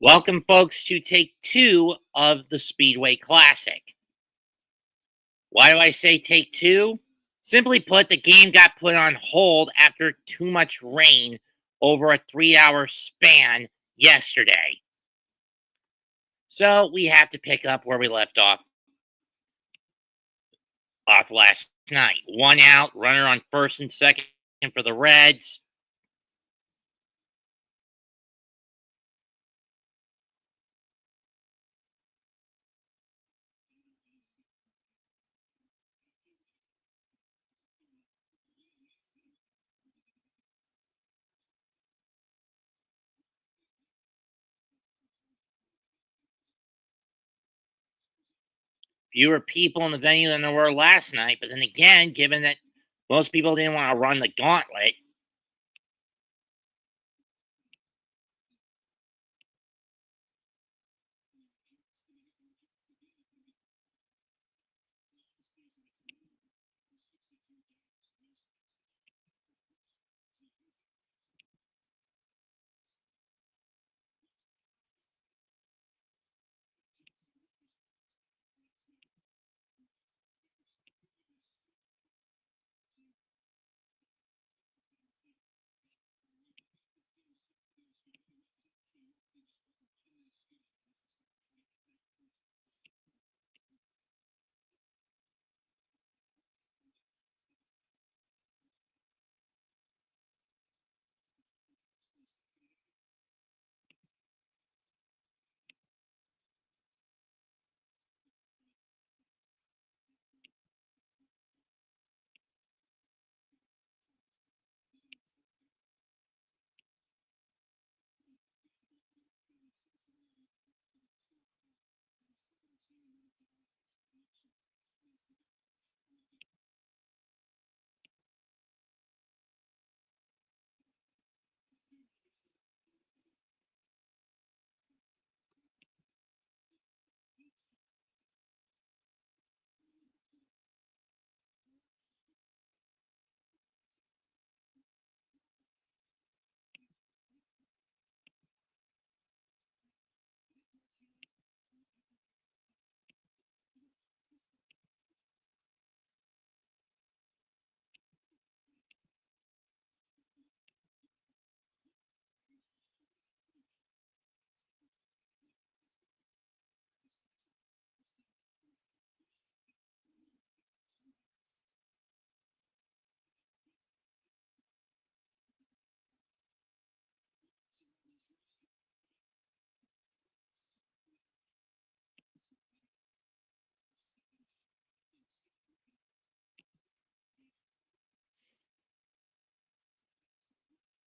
Welcome, folks, to take two of the Speedway Classic. Why do I say take two? Simply put, the game got put on hold after too much rain over a 3 hour span yesterday. So we have to pick up where we left off last night. One out, runner on first and second for the Reds. Fewer people in the venue than there were last night, but then again, given that most people didn't want to run the gauntlet,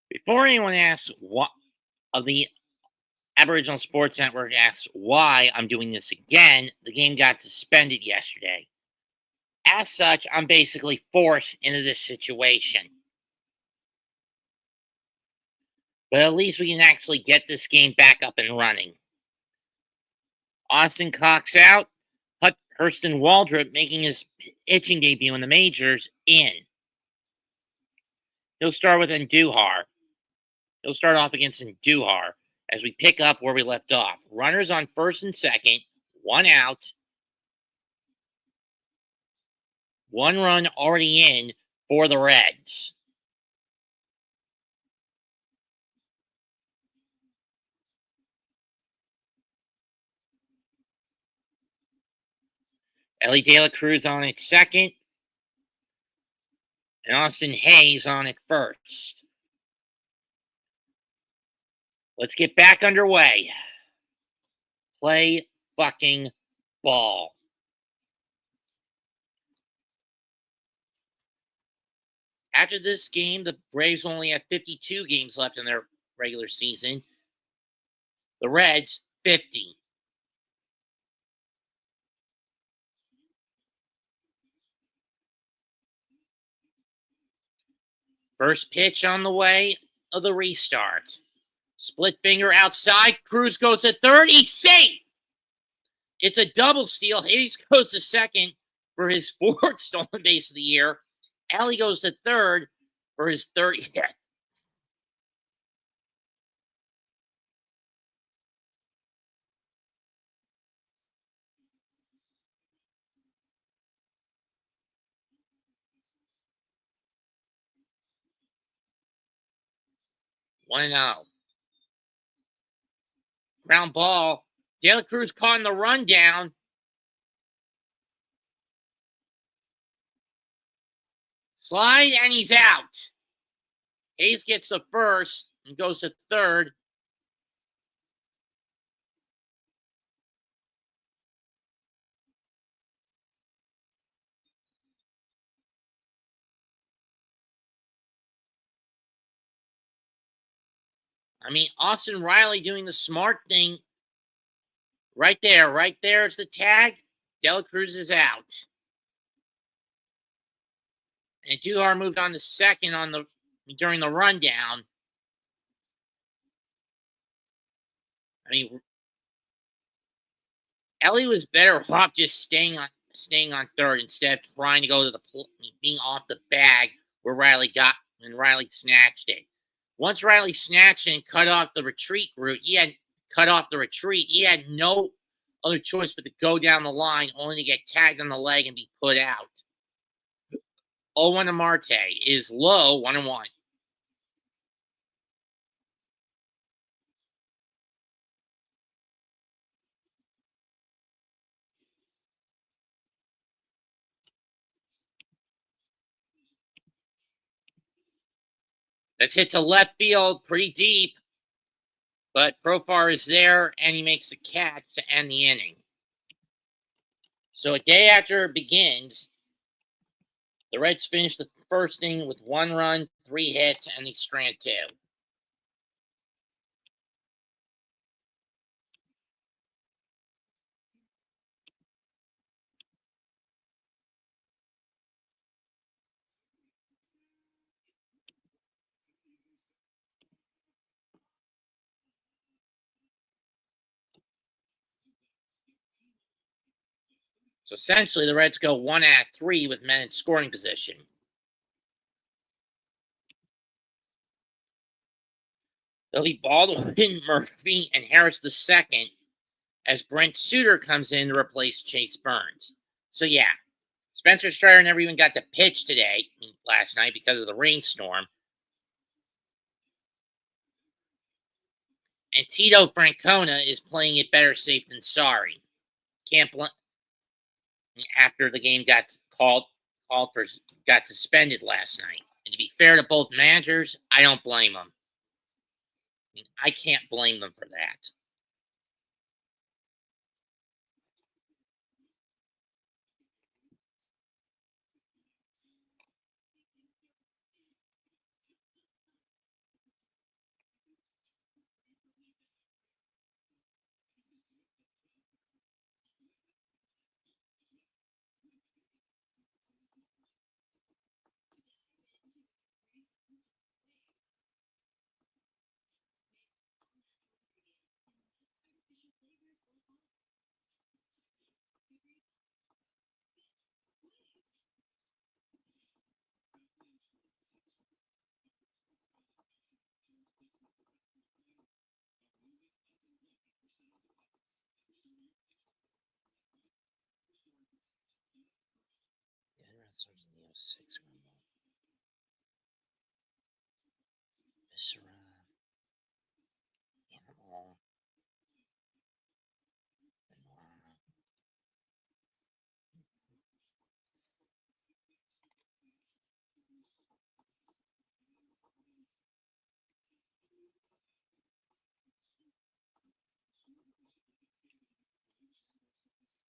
before anyone asks what of the Aboriginal Sports Network asks why I'm doing this again, the game got suspended yesterday. As such, I'm basically forced into this situation. But at least we can actually get this game back up and running. Austin Cox out, Hurston Waldrop making his pitching debut in the majors in. He'll start with Andujar. He'll start off against Andujar as we pick up where we left off. Runners on first and second, one out, one run already in for the Reds. Ellie De La Cruz on at second, and Austin Hayes on at first. Let's get back underway. Play fucking ball. After this game, the Braves only have 52 games left in their regular season. The Reds, 50. First pitch on the way of the restart. Split finger outside. Cruz goes to third. He's safe. It's a double steal. Hayes goes to second for his fourth stolen base of the year. Ellie goes to third for his third hit. 1-0. Ground ball. De La Cruz caught in the rundown. Slide, and he's out. Hayes gets the first and goes to third. I mean, Austin Riley doing the smart thing. Right there is the tag. De La Cruz is out. And Duhar moved on to second during the rundown. I mean, Ellie was better off just staying on third instead of trying to go to being off the bag where Riley got when Riley snatched it. Once Riley snatched it and cut off the retreat route, he had no other choice but to go down the line, only to get tagged on the leg and be put out. 0-1 to Marte is low, 1-1. That's hit to left field pretty deep, but Profar is there and he makes the catch to end the inning. So a day after it begins, the Reds finished the first inning with 1 run, 3 hits, and they stranded 2. So essentially, the Reds go 1 out of 3 with men in scoring position. They'll leave Baldwin, Murphy, and Harris the second as Brent Suter comes in to replace Chase Burns. So yeah, Spencer Strider never even got to pitch last night because of the rainstorm. And Tito Francona is playing it better safe than sorry. After the game got got suspended last night. And to be fair to both managers, I don't blame them. I can't blame them for that.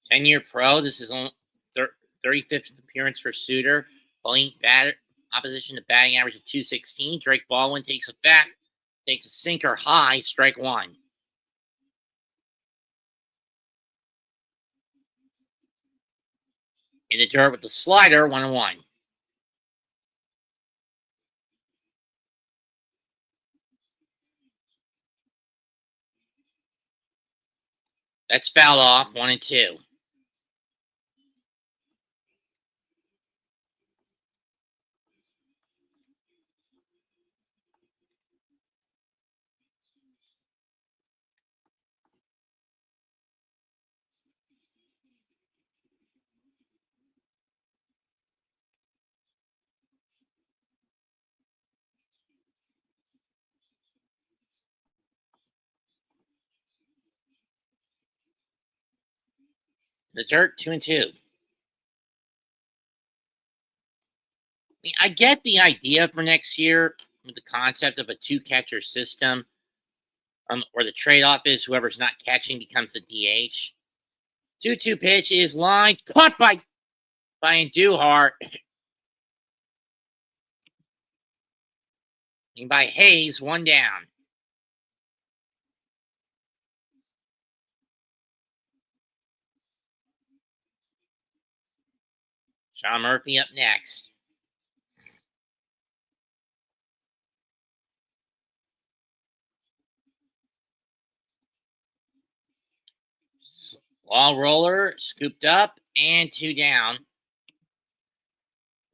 Ten-year pro. This is only 35th appearance for Suter. Pulling opposition to batting average of 216. Drake Baldwin takes a sinker high, strike 1. In the dirt with the slider, 1-1. That's fouled off, 1-2. The dirt, 2-2. I get the idea for next year with the concept of a two-catcher system, where the trade-off is whoever's not catching becomes the DH. 2-2 pitch is lined, caught by Duhart. And by Hayes, 1 down. Sean Murphy up next. Ball roller, scooped up, and 2 down.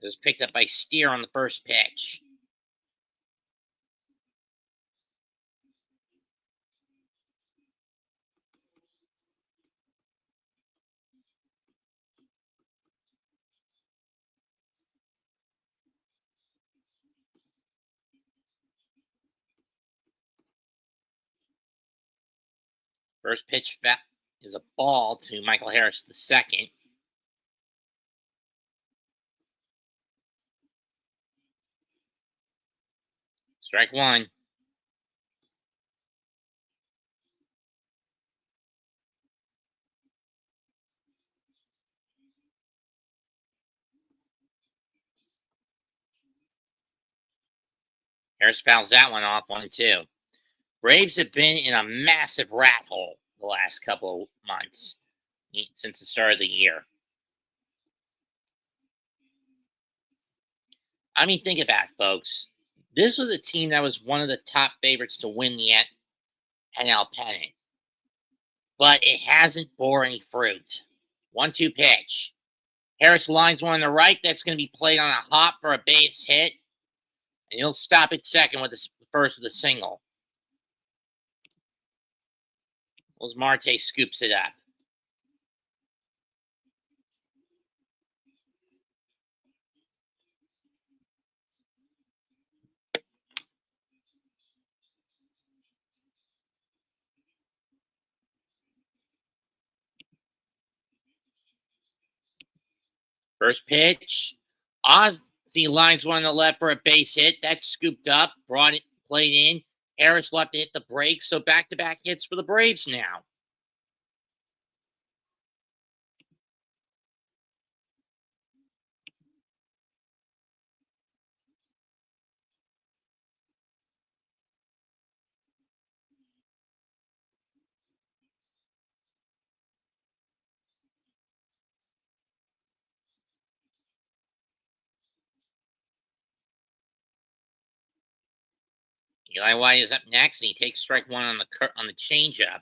It was picked up by Steer on the first pitch. First pitch is a ball to Michael Harris the second. Strike 1. Harris fouls that one off, 1-2. Braves have been in a massive rat hole the last couple of months since the start of the year. I mean, think about it, folks. This was a team that was one of the top favorites to win the NL pennant, but it hasn't bore any fruit. 1-2 pitch. Harris lines one on the right. That's going to be played on a hop for a base hit, and he'll stop at second with the first with a single. Marte scoops it up. First pitch. Ozzie lines one on the left for a base hit. That's scooped up, played in. Harris will have to hit the brakes, so back-to-back hits for the Braves now. Eli White is up next, and he takes strike 1 on the changeup.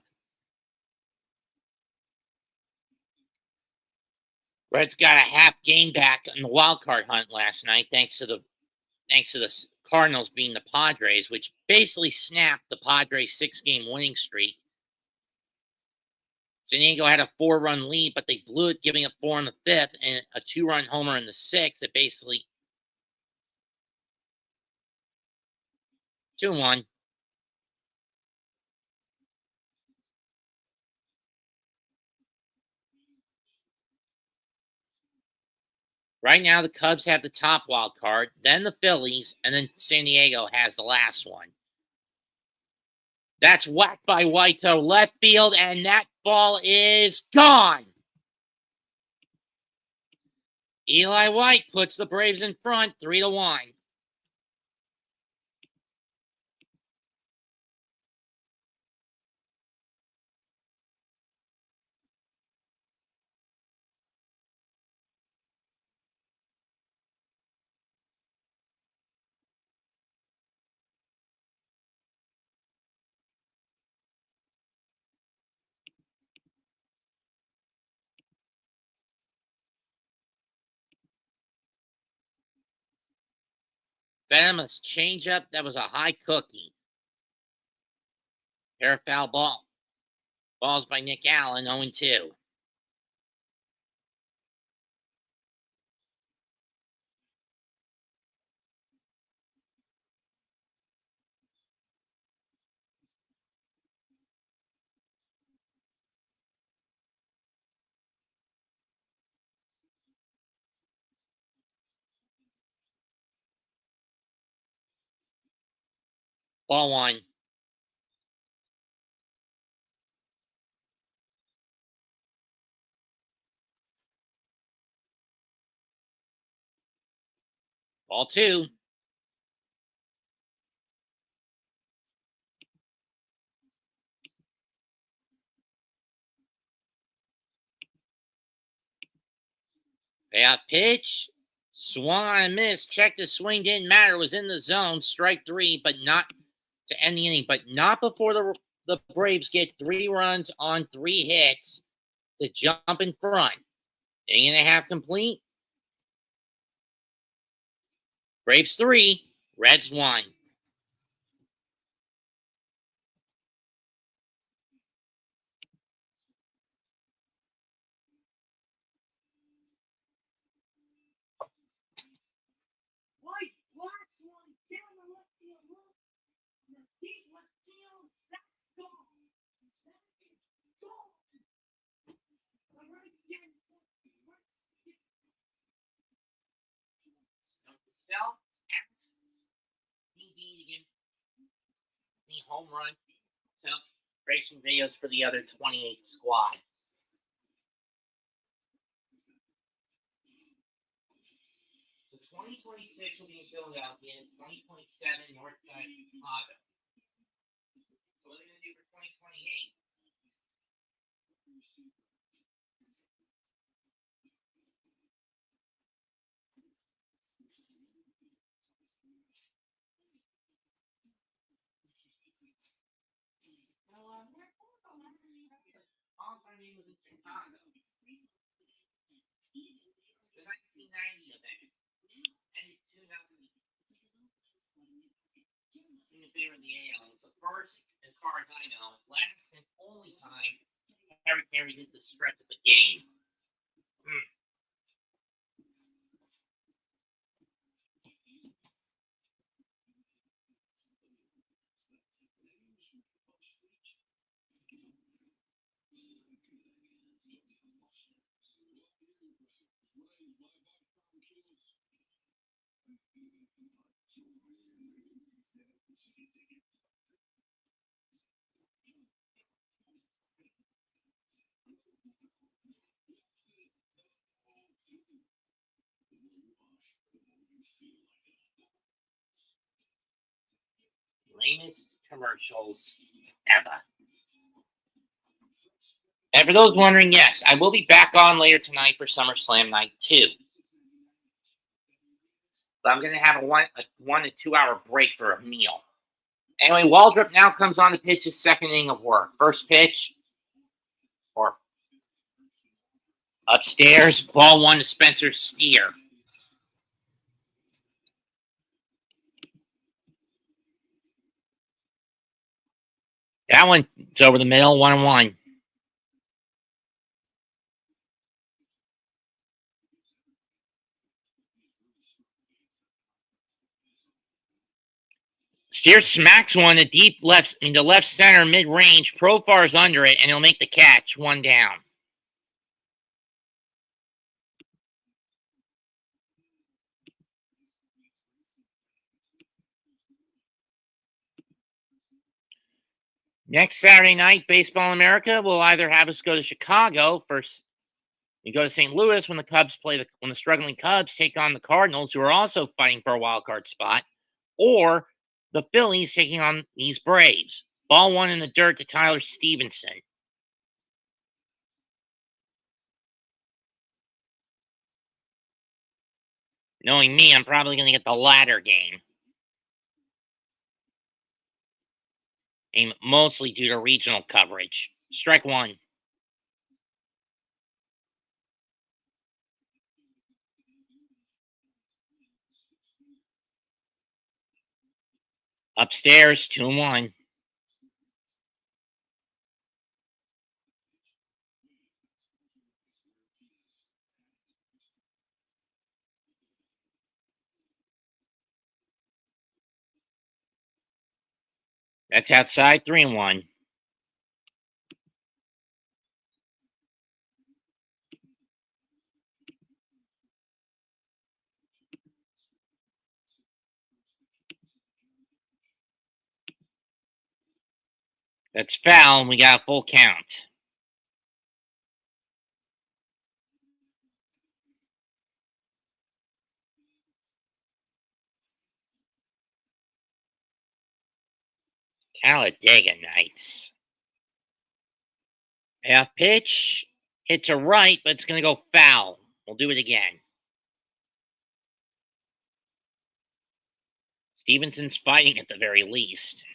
Reds got a half game back in the wild card hunt last night, thanks to the Cardinals being the Padres, which basically snapped the Padres' 6-game winning streak. San Diego had a 4-run lead, but they blew it, giving up 4 in the 5th and a 2-run homer in the 6th. It basically 2-1. Right now, the Cubs have the top wild card, then the Phillies, and then San Diego has the last one. That's whacked by White to left field, and that ball is gone. Eli White puts the Braves in front, 3-1. Venomous changeup. That was a high cookie. Pair of foul balls by Nick Allen, 0-2. Ball one. Ball two. Payout pitch. Swung on a miss. Checked the swing. Didn't matter. Was in the zone. Strike three, but not to end the inning. But not before the Braves get 3 runs on 3 hits to jump in front. Inning and a half complete. Braves 3, Reds 1. Home run. Celebration videos for the other 28 squad. So 2026 will be in Philadelphia, 2027 Northside Chicago. So what are they going to do for 2028? All-time name was in Chicago. The 1990 event. And 2000. In favor of the AL. It's the first, as far as I know, last and only time Harry Carey did the stretch of the game. Lamest commercials ever. And for those wondering, yes, I will be back on later tonight for SummerSlam Night 2. But I'm going to have a 1 to 2 hour break for a meal. Anyway, Waldrop now comes on to pitch his second inning of work. First pitch, or upstairs, ball 1 to Spencer Steer. That one's over the middle, 1-1. Steer smacks one to deep left, into left center, mid-range. Profar's under it, and he'll make the catch. 1 down. Next Saturday night, Baseball America will either have us go to Chicago first. We go to St. Louis when the Cubs when the struggling Cubs take on the Cardinals, who are also fighting for a wild card spot, or the Phillies taking on these Braves. Ball 1 in the dirt to Tyler Stevenson. Knowing me, I'm probably going to get the latter game. And mostly due to regional coverage. Strike 1. Upstairs, 2-1. That's outside, 3-1. That's foul, and we got a full count. Talladega Nights. Half pitch. Hit to right, but it's going to go foul. We'll do it again. Stevenson's fighting at the very least.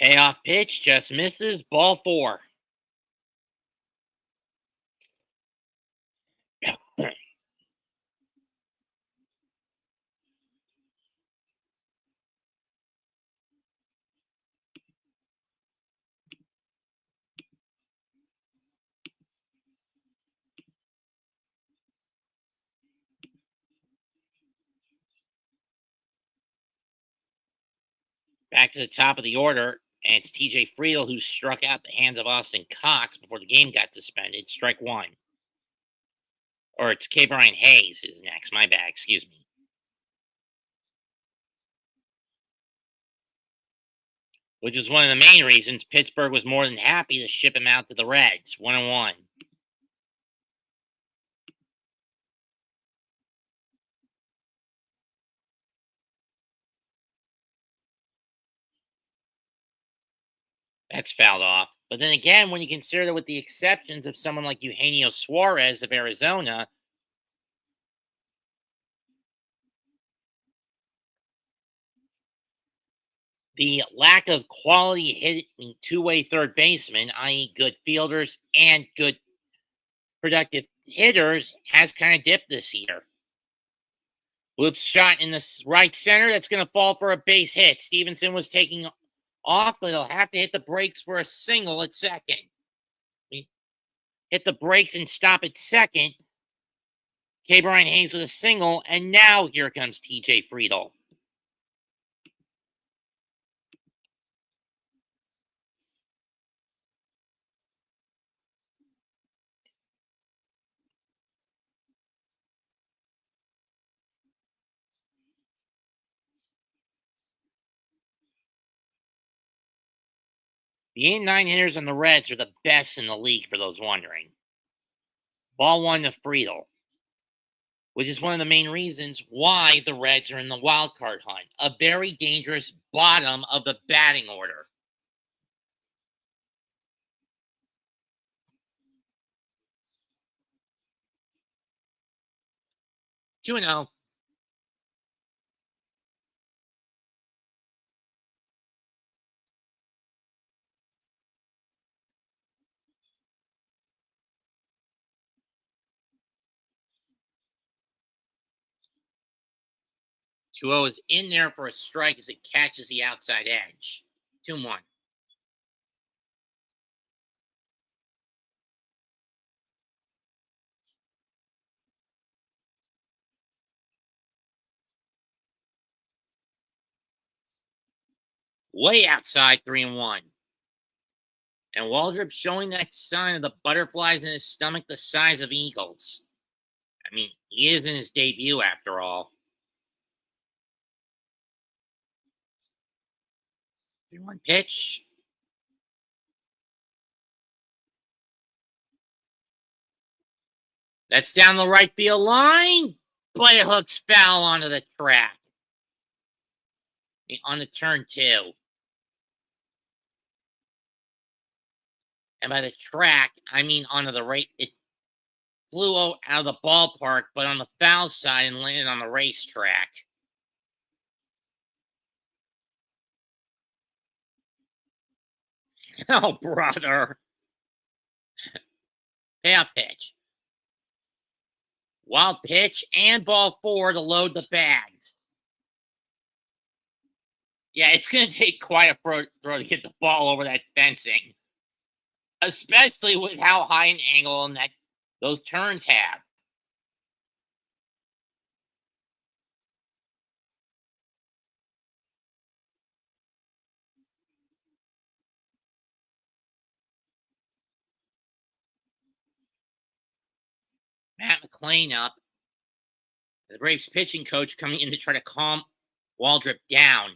Payoff pitch just misses. Ball 4. Back to the top of the order, and it's TJ Friedel who struck out the hands of Austin Cox before the game got suspended. Strike 1. Or it's K. Brian Hayes is next. My bad. Excuse me. Which was one of the main reasons Pittsburgh was more than happy to ship him out to the Reds. 1-1. That's fouled off. But then again, when you consider that with the exceptions of someone like Eugenio Suarez of Arizona, the lack of quality hitting two-way third baseman, i.e. good fielders and good productive hitters, has kind of dipped this year. Whoops shot in the right center. That's going to fall for a base hit. Stevenson was taking off, but he'll have to hit the brakes for a single at second. Hit the brakes and stop at second. K. Brian Hayes with a single, and now here comes TJ Friedel. The 8-9 hitters on the Reds are the best in the league, for those wondering. Ball 1 to Friedel, which is one of the main reasons why the Reds are in the wild card hunt. A very dangerous bottom of the batting order. Two and 0. 2-0 is in there for a strike as it catches the outside edge. 2-1. Way outside, 3-1. And Waldrop showing that sign of the butterflies in his stomach the size of eagles. I mean, he is in his debut after all. 3-1 pitch. That's down the right field line, but it hooks foul onto the track. On the turn 2. And by the track, I mean onto the right. It flew out of the ballpark, but on the foul side and landed on the racetrack. Oh, brother. Payoff pitch. Wild pitch and ball 4 to load the bags. Yeah, it's going to take quite a throw to get the ball over that fencing, especially with how high an angle and that those turns have. Matt McClain up. The Braves pitching coach coming in to try to calm Waldrop down.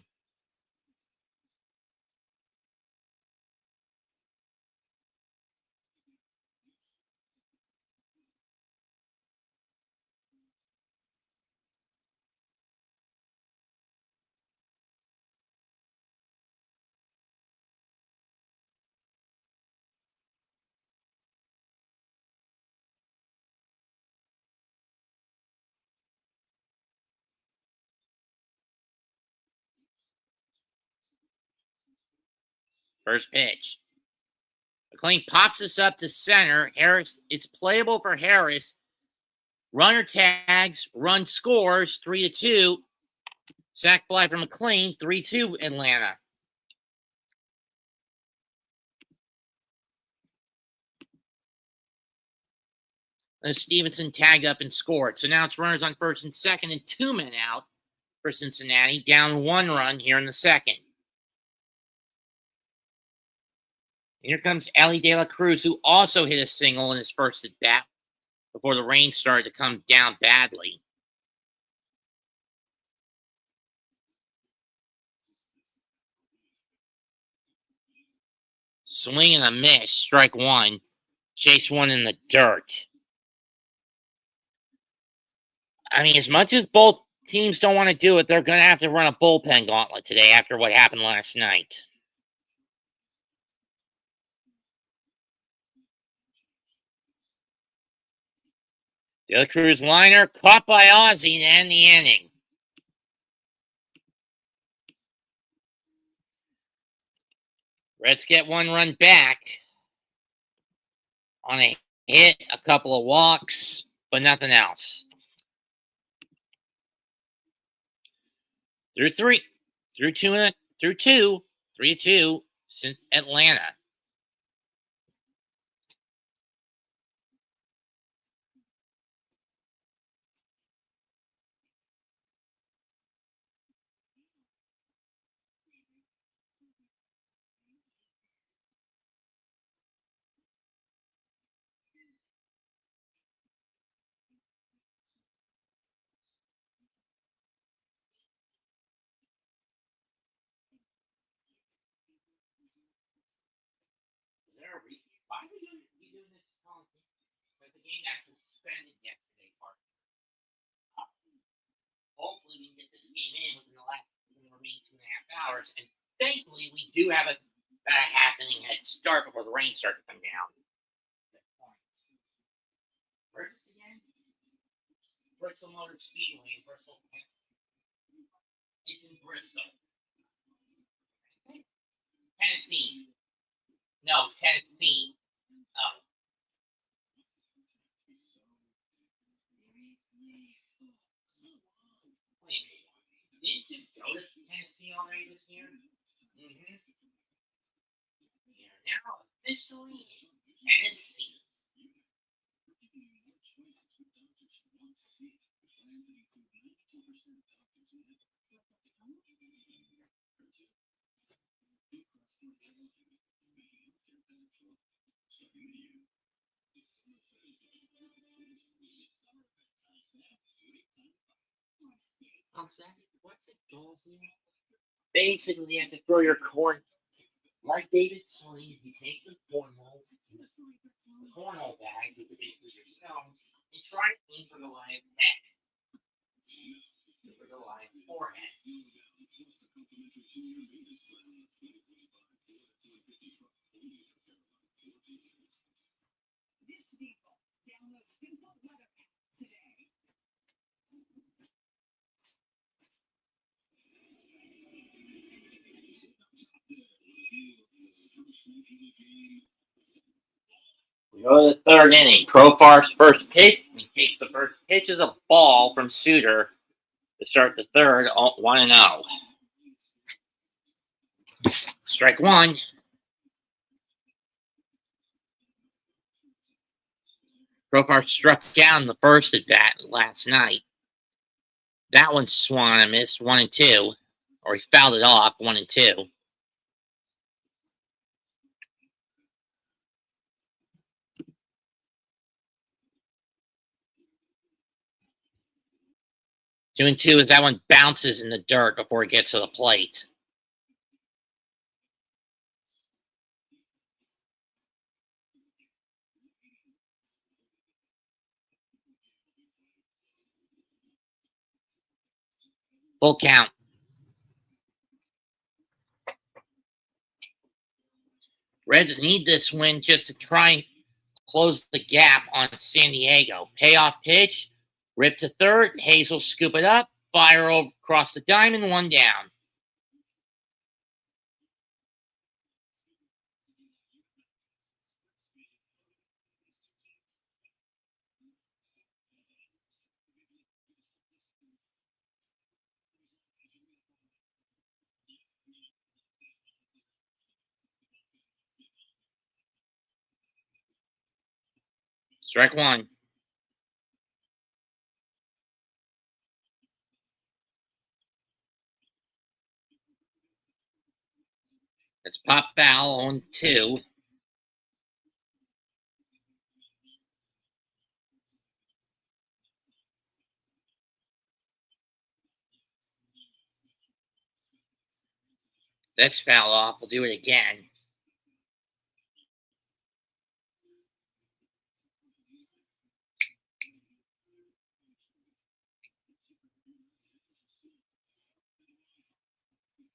First pitch. McLean pops this up to center. Harris, it's playable for Harris. Runner tags, run scores, 3-2. Sac fly from McLean, 3-2 Atlanta. And Stevenson tagged up and scored. So now it's runners on first and second and 2 men out for Cincinnati, down 1 run here in the second. Here comes Ellie De La Cruz, who also hit a single in his first at bat before the rain started to come down badly. Swing and a miss, strike 1. Chase 1 in the dirt. I mean, as much as both teams don't want to do it, they're going to have to run a bullpen gauntlet today after what happened last night. De La Cruz liner caught by Ozzie to end the inning. Reds get 1 run back on a hit, a couple of walks, but nothing else. Through 2, 3-2, since Atlanta. Why are we doing this? Because the game got suspended yesterday, partner. Hopefully, we can get this game in within the remaining 2.5 hours. And thankfully, we do have a happening head start before the rain starts to come down. Where's this again? Bristol Motor Speedway in Bristol. It's in Bristol. Tennessee. No, Tennessee. Oh. Wait a minute. Didn't you go to Tennessee already this year? Mm-hmm. You're now officially Tennessee. What's it called? Basically, you have to throw your corn like David Sling. You take the cornhole bag with basically your stone and try to aim for the live head. For the live forehead. We go to the third inning. Profar's first pitch. He takes the first pitch as a ball from Suter to start the third, 1-0. Strike 1. Profar struck down the first at bat last night. That one swung and missed, 1-2, or he fouled it off, 1-2. 2-2 is that one bounces in the dirt before it gets to the plate. Full count. Reds need this win just to try and close the gap on San Diego. Payoff pitch, rip to third. Hayes will scoop it up, fire across the diamond, 1 down. Strike 1. That's pop foul on 2. That's foul off. We'll do it again.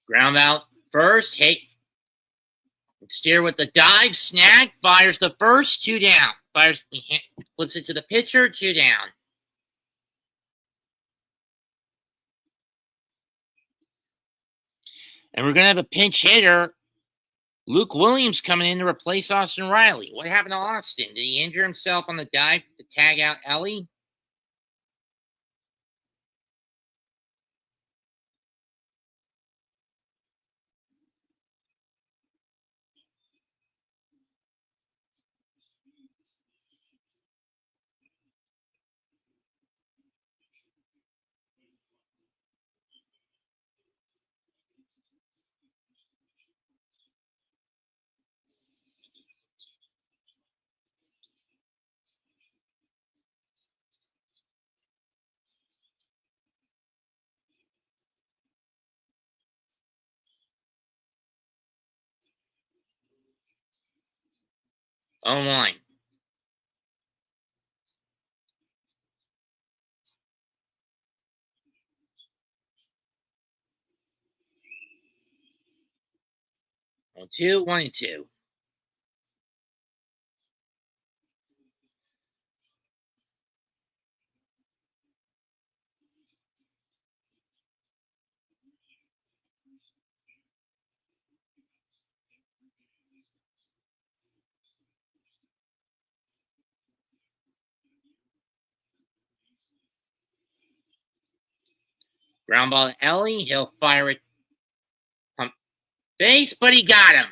Ground out first. Hey, steer with the dive. Snag. Fires the first. 2 down. Fires. Flips it to the pitcher. 2 down. And we're going to have a pinch hitter. Luke Williams coming in to replace Austin Riley. What happened to Austin? Did he injure himself on the dive to tag out Ellie? Oh, line. On 2, 1 and 2. Ground ball to Ellie. He'll fire it pump face, but he got him.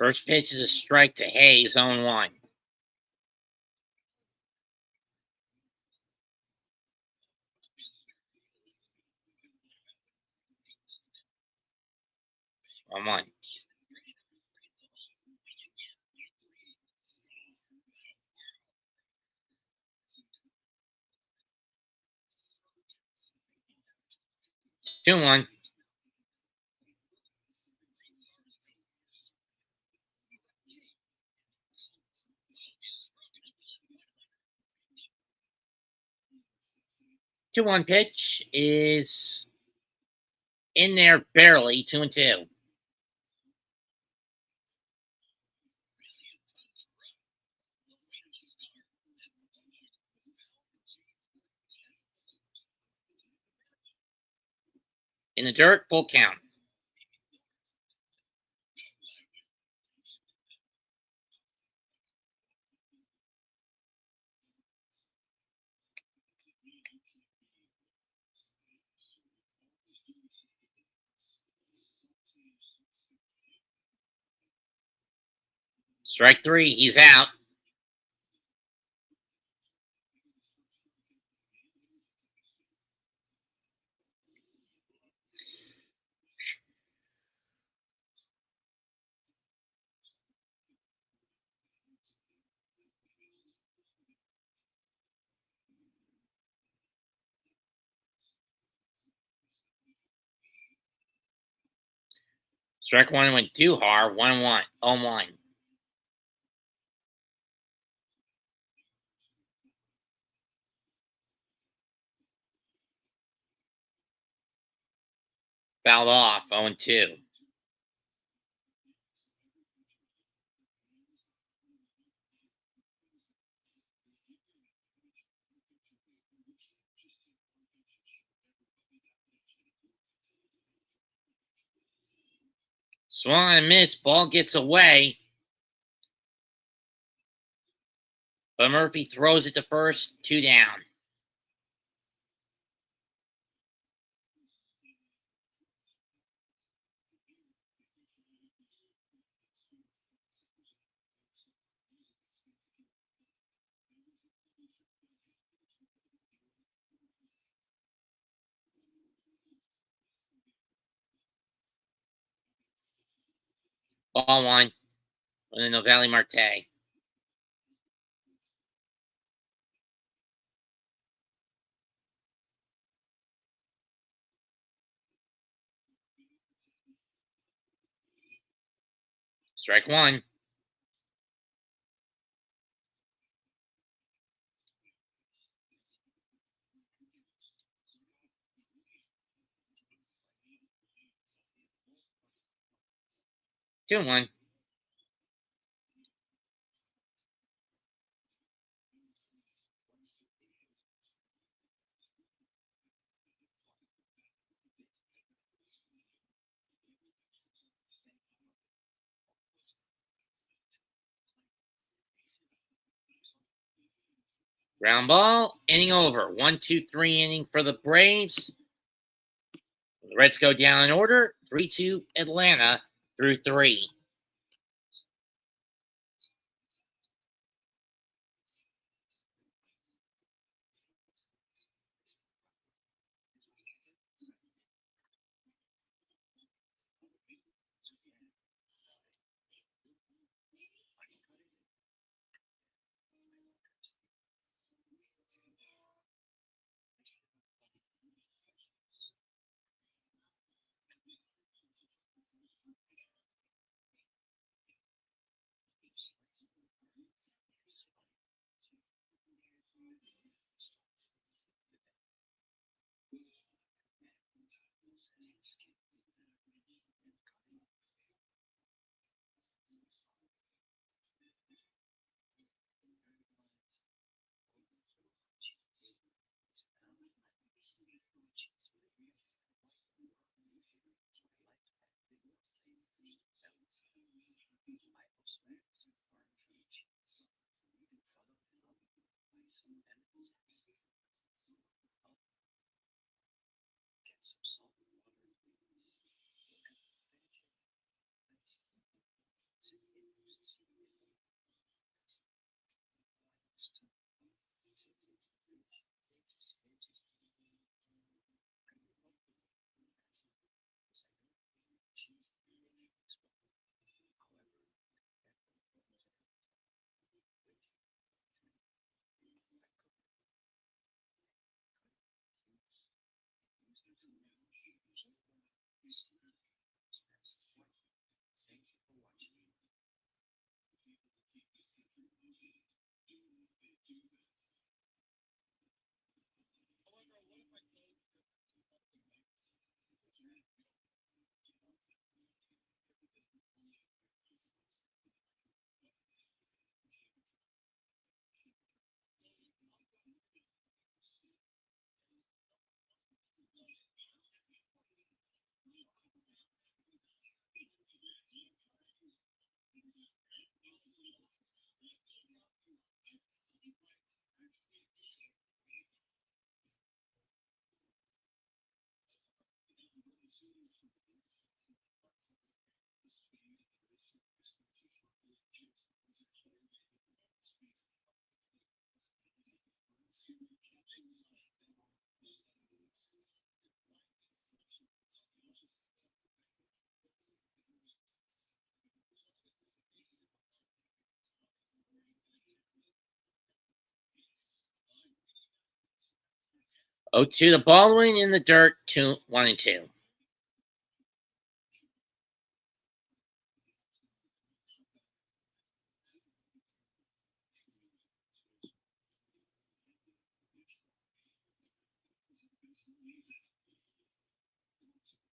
First pitch is a strike to Hayes, 0-1. On one. Two one. Two one pitch is in there barely, 2-2. In the dirt, full count. Strike three, he's out. Strike one went too hard, 1-1. 0-1. Fouled off, 0-2. Swung and missed, ball gets away. But Murphy throws it to first, 2 down. Ball one. On the Novelli Marte. Strike one. Two one. Ground ball, inning over. 1-2-3 inning for the Braves. The Reds go down in order. 3-2 Atlanta through 3. 0-2 to Baldwin in the dirt, 1-2.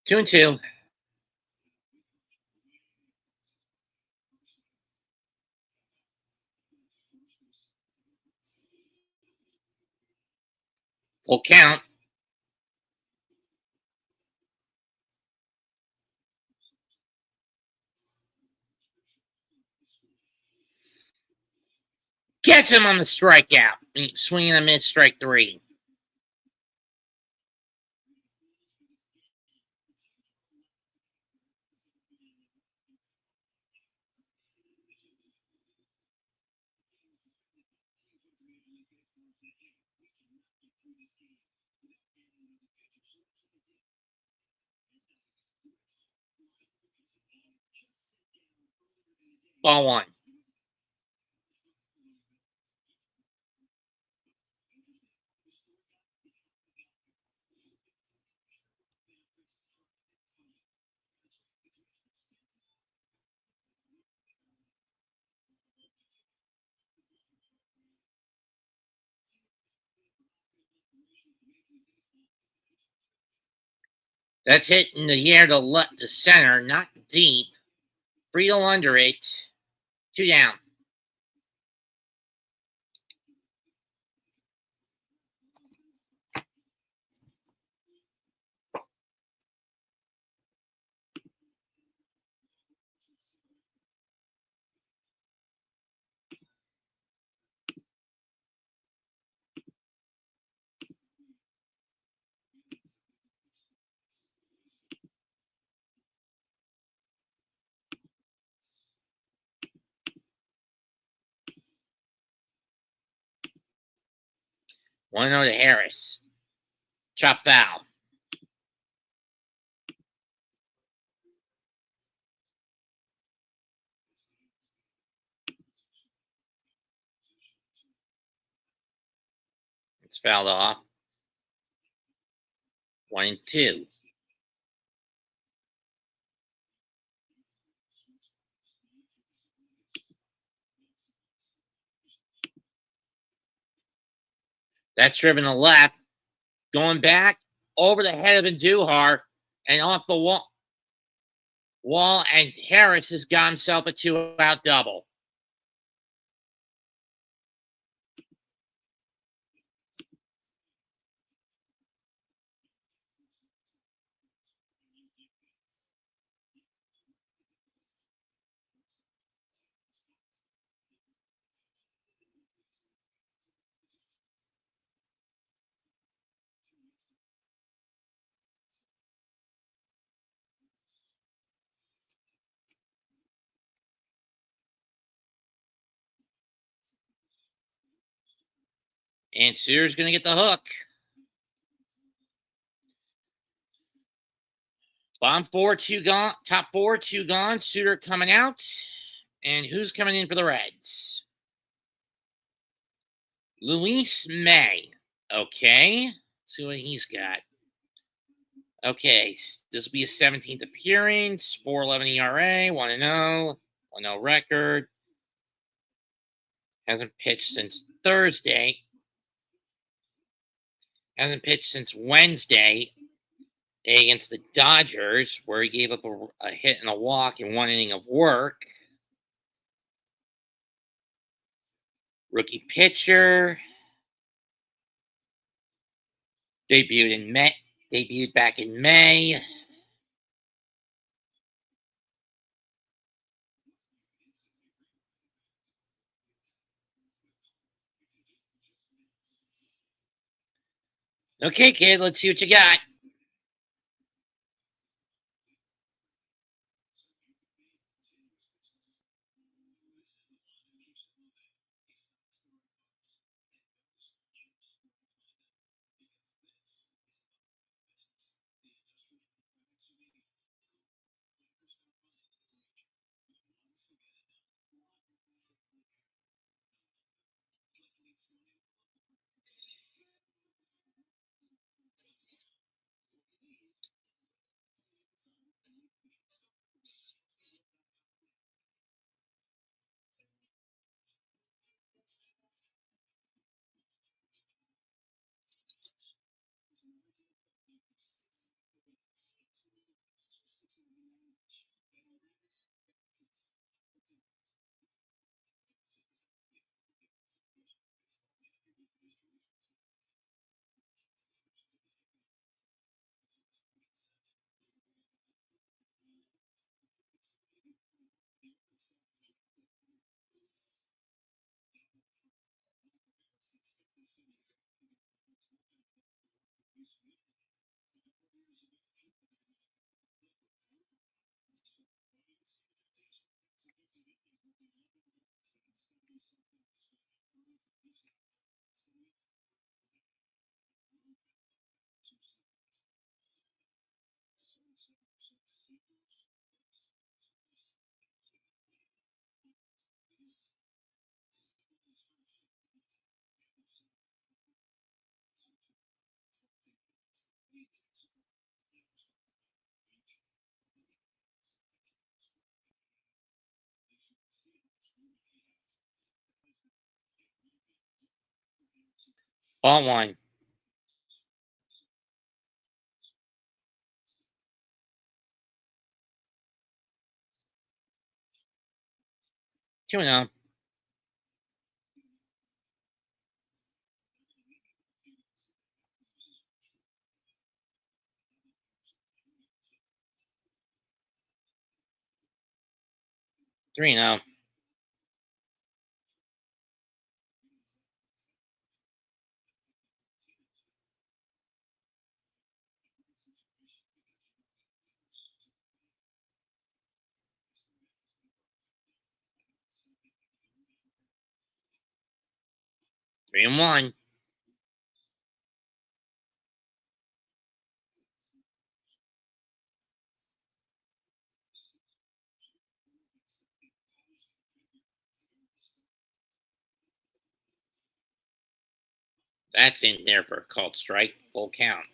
Two and two. Full count. Gets him on the strikeout. Swinging a miss, strike 3. Ball 1. That's hit in the air to left to center, not deep. Friedel under it. 2 down. One to Harris. Chop foul. It's fouled off. 1-2. That's driven to left. Going back over the head of Andujar and off the wall, and Harris has got himself a 2-out double. And Suter's going to get the hook. Bottom 4, 2 gone. Top 4, 2 gone. Suter coming out. And who's coming in for the Reds? Luis May. Okay. Let's see what he's got. Okay. This will be his 17th appearance. 4.11 ERA. 1-0. 1-0 record. Hasn't pitched since Thursday. Hasn't pitched since Wednesday against the Dodgers, where he gave up a hit and a walk in 1 inning of work. Rookie pitcher. Debuted back in May. Okay, kid, let's see what you got. Ball one. 2-0. 3-0. Three and one. That's in there for a called strike. Full count.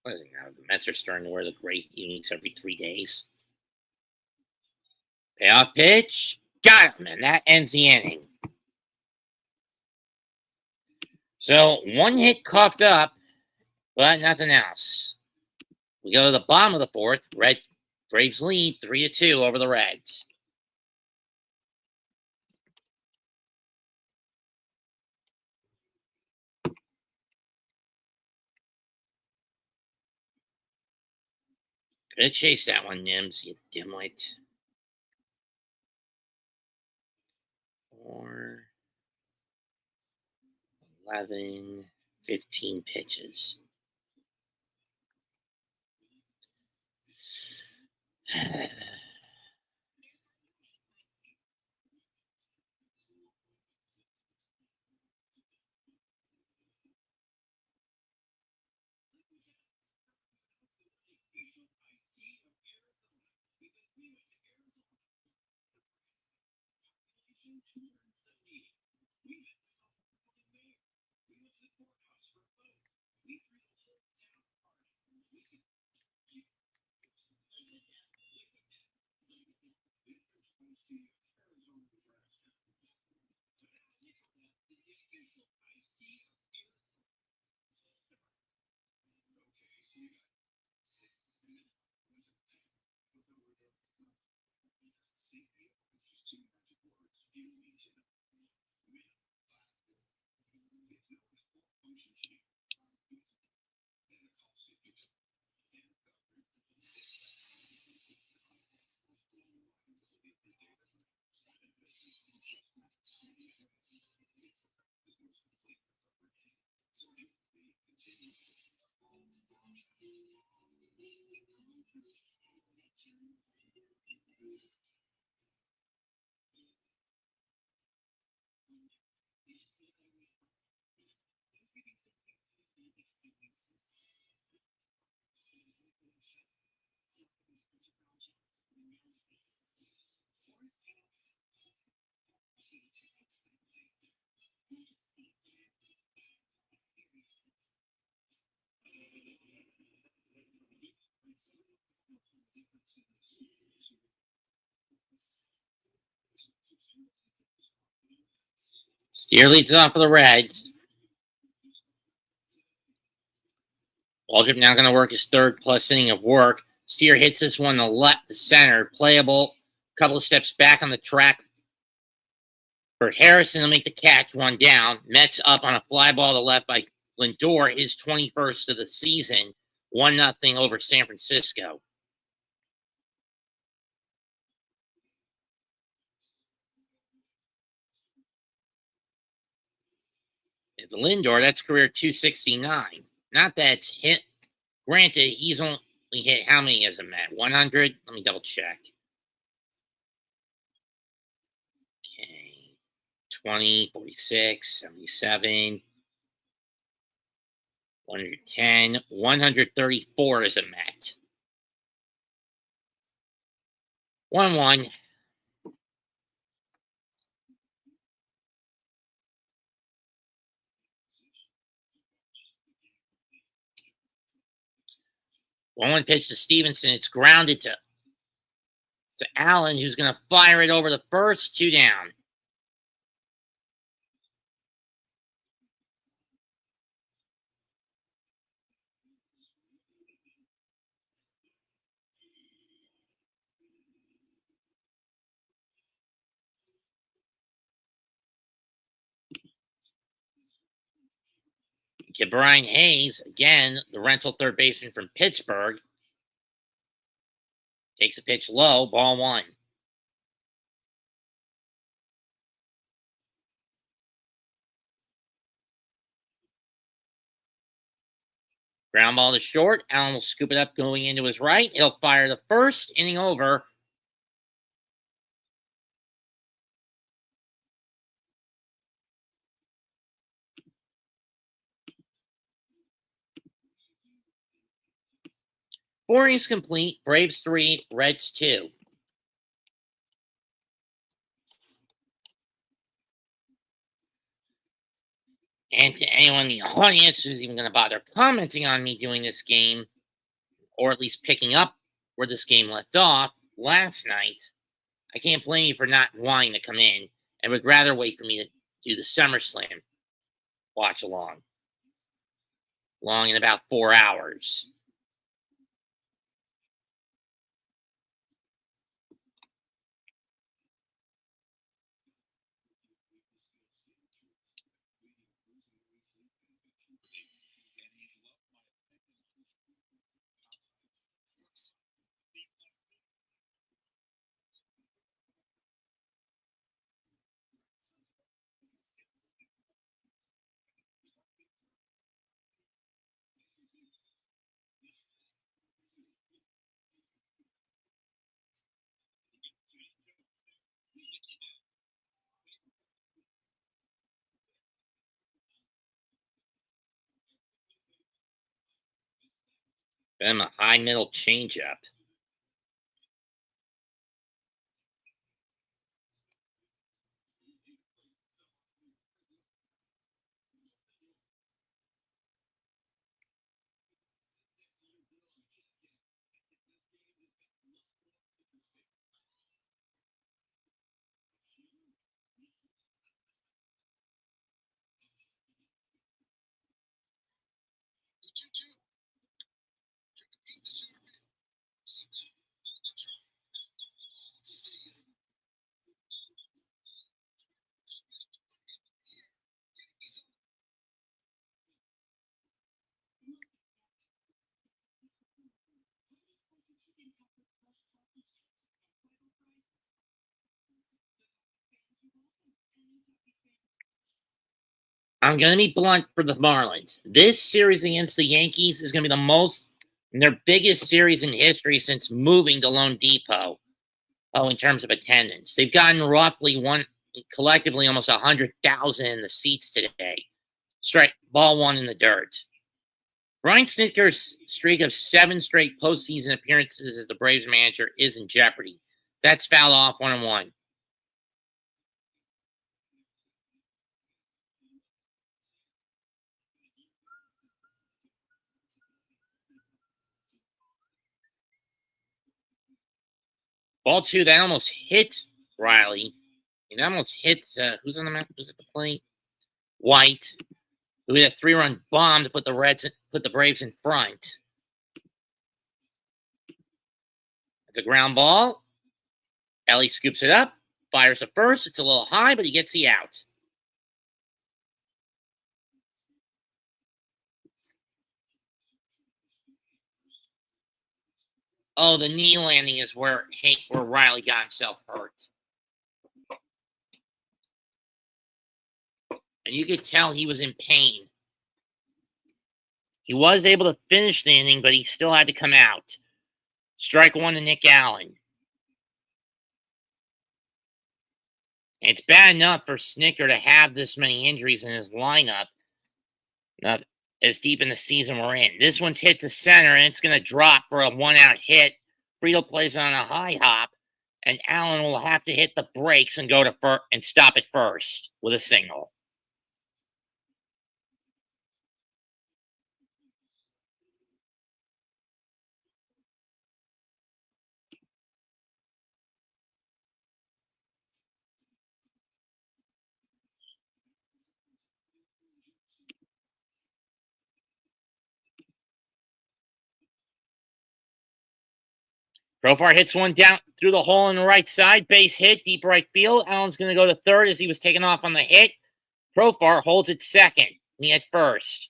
What is it now? The Mets are starting to wear the gray unis every 3 days. Payoff pitch. Got him, and that ends the inning. So 1 hit coughed up, but nothing else. We go to the bottom of the 4th. Braves lead 3-2 over the Reds. Could have chased that one, Nims, you dimwit. 4, 11, 15 pitches. Steer leads off for the Reds. Waldrop now going to work his 3rd plus inning of work. Steer hits this one to left, the center, playable. Couple of steps back on the track for Harrison to make the catch, 1 down. Mets up on a fly ball to left by Lindor, his 21st of the season, 1-0 over San Francisco. At Lindor, that's career 269. Not that it's hit. Granted, he's only hit how many as a Met? 100? Let me double check. Okay. 20, 46, 77, 110, 134 as a Met. 1-1. One pitch to Stevenson. It's grounded to To Allen, who's going to fire it over the first. 2 down. To Brian Hayes, again, the rental third baseman from Pittsburgh. Takes a pitch low, ball 1. Ground ball to short. Allen will scoop it up going into his right. He'll fire the first. Inning over. Four innings complete. Braves 3, Reds 2. And to anyone in the audience who's even going to bother commenting on me doing this game, or at least picking up where this game left off last night, I can't blame you for not wanting to come in and would rather wait for me to do the SummerSlam watch along. Long in about 4 hours. Then a high middle changeup. I'm going to be blunt for the Marlins. This series against the Yankees is going to be the most, their biggest series in history since moving to Lone Depot. Oh, in terms of attendance, they've gotten roughly collectively almost 100,000 in the seats today. Strike ball 1 in the dirt. Brian Snitker's streak of 7 straight postseason appearances as the Braves manager is in jeopardy. That's fouled off 1-1. Ball 2, that almost hits Riley. It almost hits, who's on the mound? Who's at the plate? White, who hit a 3-run bomb to put the Braves in front. It's a ground ball. Ellie scoops it up, fires the first. It's a little high, but he gets the out. Oh, the knee landing is where Riley got himself hurt. And you could tell he was in pain. He was able to finish the inning, but he still had to come out. Strike 1 to Nick Allen. And it's bad enough for Snitker to have this many injuries in his lineup. Not as deep in the season we're in. This one's hit to center, and it's going to drop for a 1-out hit. Friedel plays on a high hop, and Allen will have to hit the brakes and go to first and stop at first with a single. Profar hits one down through the hole on the right side. Base hit, deep right field. Allen's going to go to third as he was taken off on the hit. Profar holds it second. Me at first.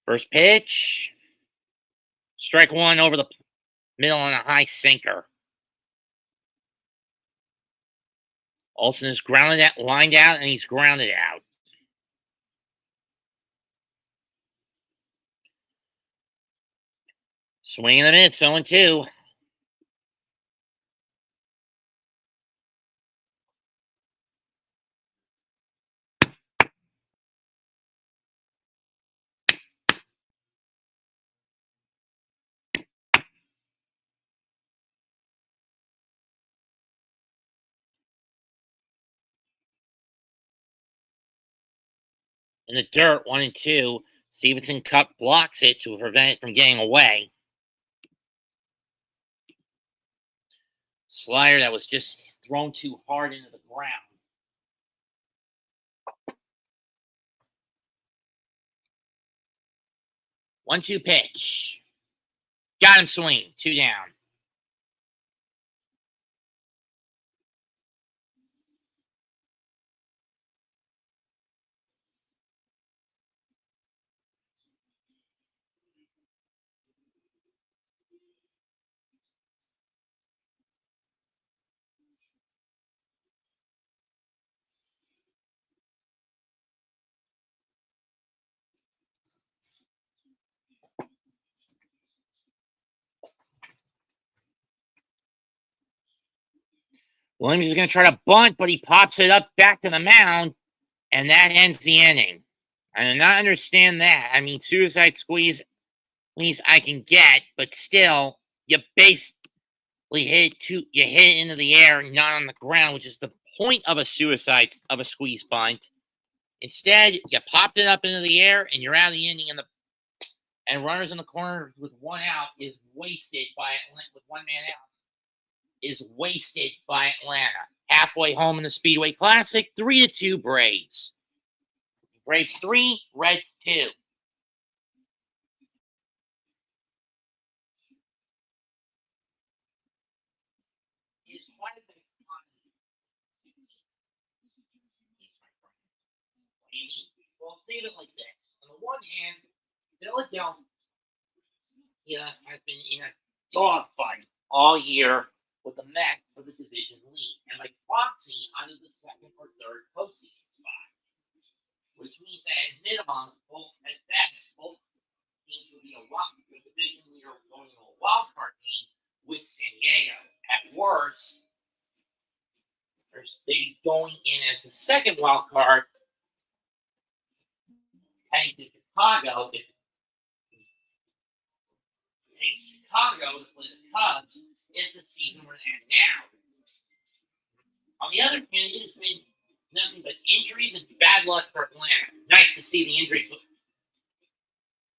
First pitch. Strike one over the middle on a high sinker. Olsen is grounded out, lined out, and he's grounded out. Swing and a miss, 0-2. In the dirt, 1-2. Stevenson Cup blocks it to prevent it from getting away. Slider that was just thrown too hard into the ground. One-two pitch. Got him swing. 2 down. Williams is going to try to bunt, but he pops it up back to the mound, and that ends the inning. I do not understand that. I mean, suicide squeeze, I can get, but still, you basically hit it into the air, not on the ground, which is the point of a squeeze bunt. Instead, you popped it up into the air, and you're out of the inning, and runners in the corner with one out is wasted by Atlanta with one man out. Is wasted by Atlanta. Halfway home in the Speedway Classic, 3-2 Braves. Braves 3, Reds 2. Well, think of it like this. On the one hand, Philadelphia has been in a dogfight all year with the Mets for the division lead, and by proxy, under the second or third postseason spot, which means that at minimum, at best, both teams will be a division leader going to a wild card game with San Diego. At worst, they'd be going in as the second wild card, heading to Chicago. Chicago to play the Cubs if the season were to end now. On the other hand, it has been nothing but injuries and bad luck for Atlanta. Nice to see the injury.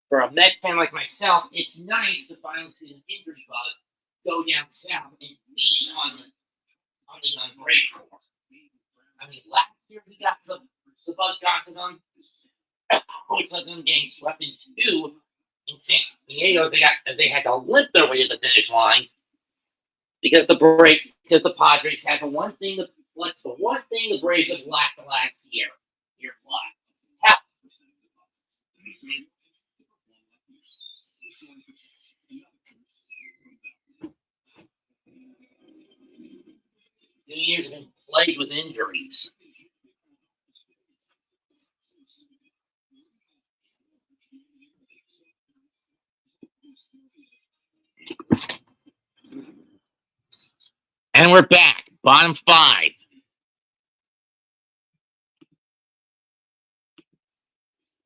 For a Met fan like myself, it's nice to finally see an injury bug go down south and feed on the ungrateful. I mean, last year he got the bug got to them, which led them getting swept in 2. In San Diego, they had to limp their way to the finish line because the Padres had the one thing the Braves have lacked the last year plus help. Mm-hmm. 2 years have been plagued with injuries. And we're back. Bottom 5.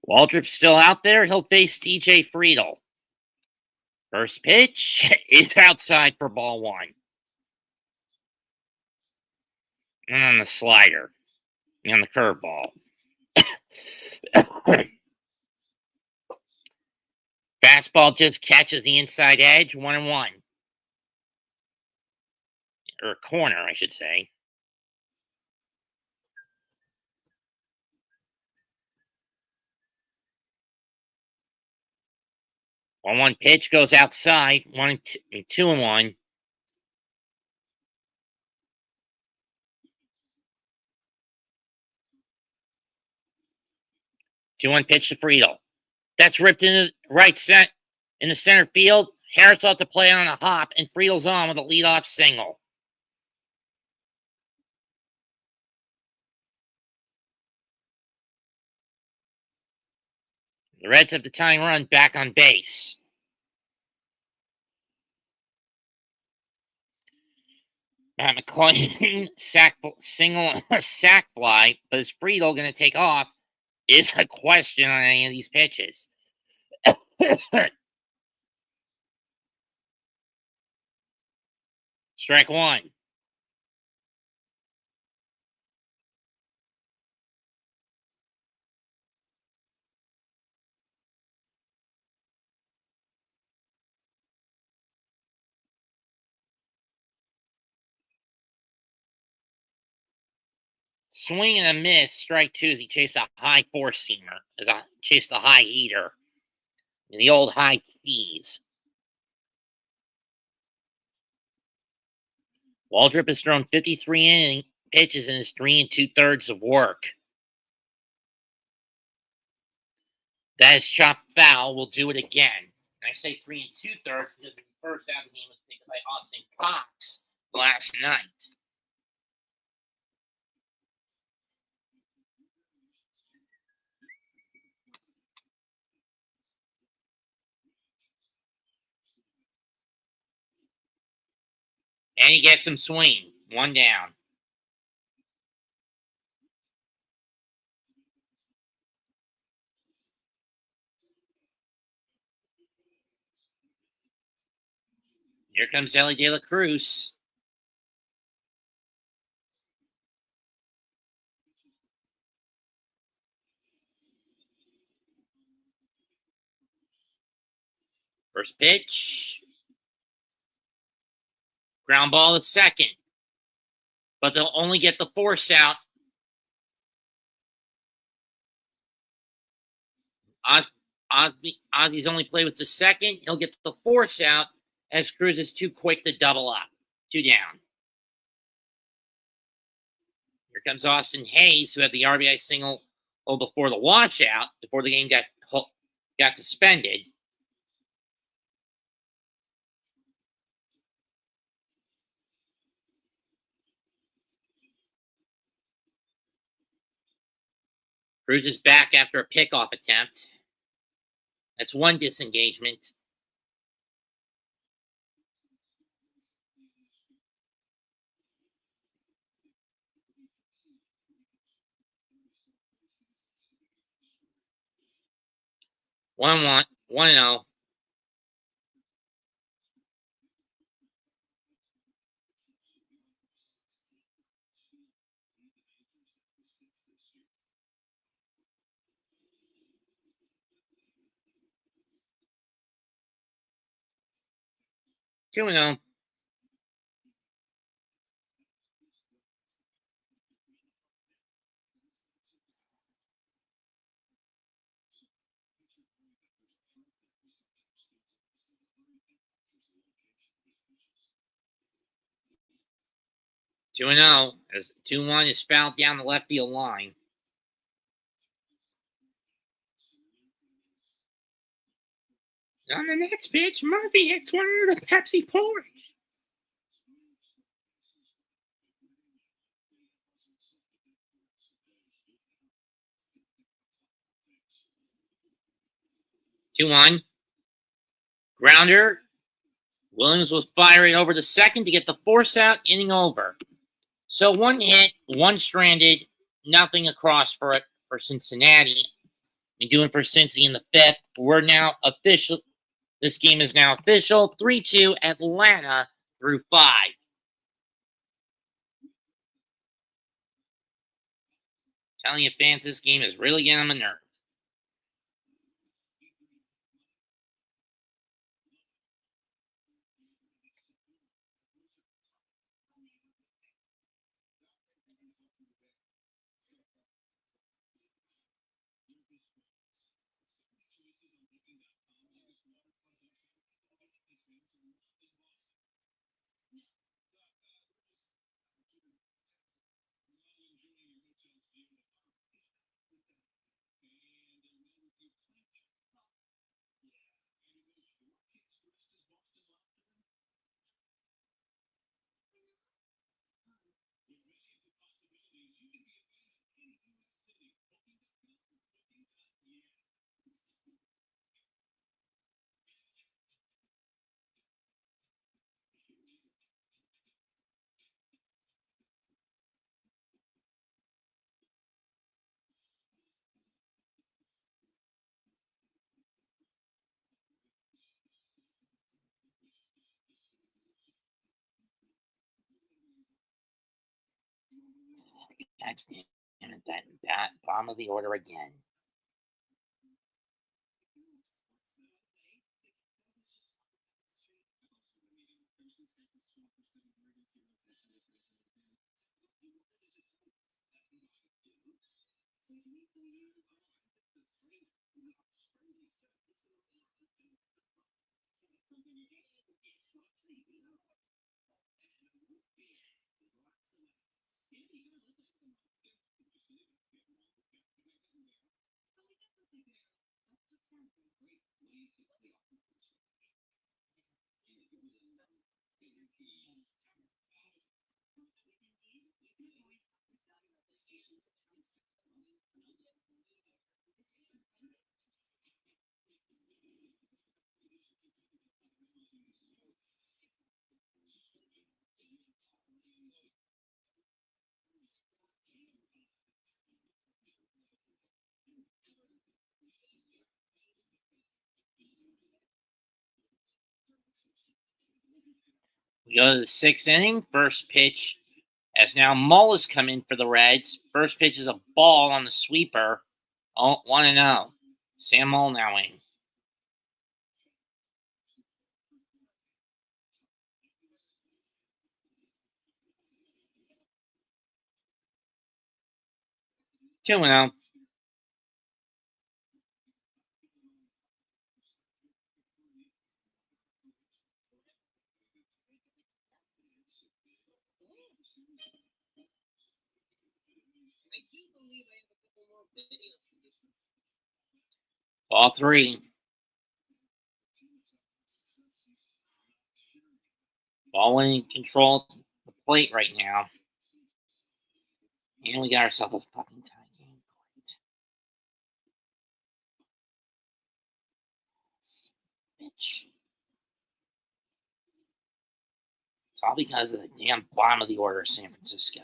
Waldrop's still out there. He'll face TJ Friedel. First pitch is outside for ball 1. And on the slider. And on the curveball. Fastball just catches the inside edge, 1-1. Or corner, I should say. One pitch goes outside. 2-1. 2-1 pitch to Friedel. That's ripped into in the center field. Harris off the play on a hop, and Friedel's on with a leadoff single. The Reds have the tying run back on base. Matt McClain sack fly, but is Friedel going to take off? Is a question on any of these pitches. Strike one. Swing and a miss. Strike two as he chased a high four-seamer. Chased the high heater. And the old high keys. Waldrop has thrown 53 inning pitches in his 3 2/3 of work. That is chopped foul. We'll do it again. And I say 3 2/3 because the first out of the game was taken by Austin Cox last night. And he gets him swing. 1 down. Here comes Ellie De La Cruz. First pitch. Ground ball at second. But they'll only get the force out. Ozzy's only play with the second. He'll get the force out as Cruz is too quick to double up. 2 down. Here comes Austin Hayes, who had the RBI single before the washout, before the game got suspended. Cruz is back after a pickoff attempt. That's 1 disengagement. One 1-0. Two and 0. Two and 0 as 2-1 is fouled down the left field line. On the next pitch, Murphy hits one of the Pepsi porridge. Two one. Grounder. Williams will fire it over to second to get the force out, inning over. So 1 hit, 1 stranded, nothing across for Cincinnati. And doing for Cincy in the 5th. We're now official. This game is now official. 3-2 Atlanta through 5. Telling you, fans, this game is really getting on my nerves. God damn it, that bottom of the order again. We go to the sixth inning. First pitch, as now Mull has come in for the Reds. First pitch is a ball on the sweeper. 1-0. Sam Mull now in. Two and 0. Ball 3. Ball in control of the plate right now. And we got ourselves a fucking tie game. Great. Bitch. It's all because of the damn bottom of the order of San Francisco.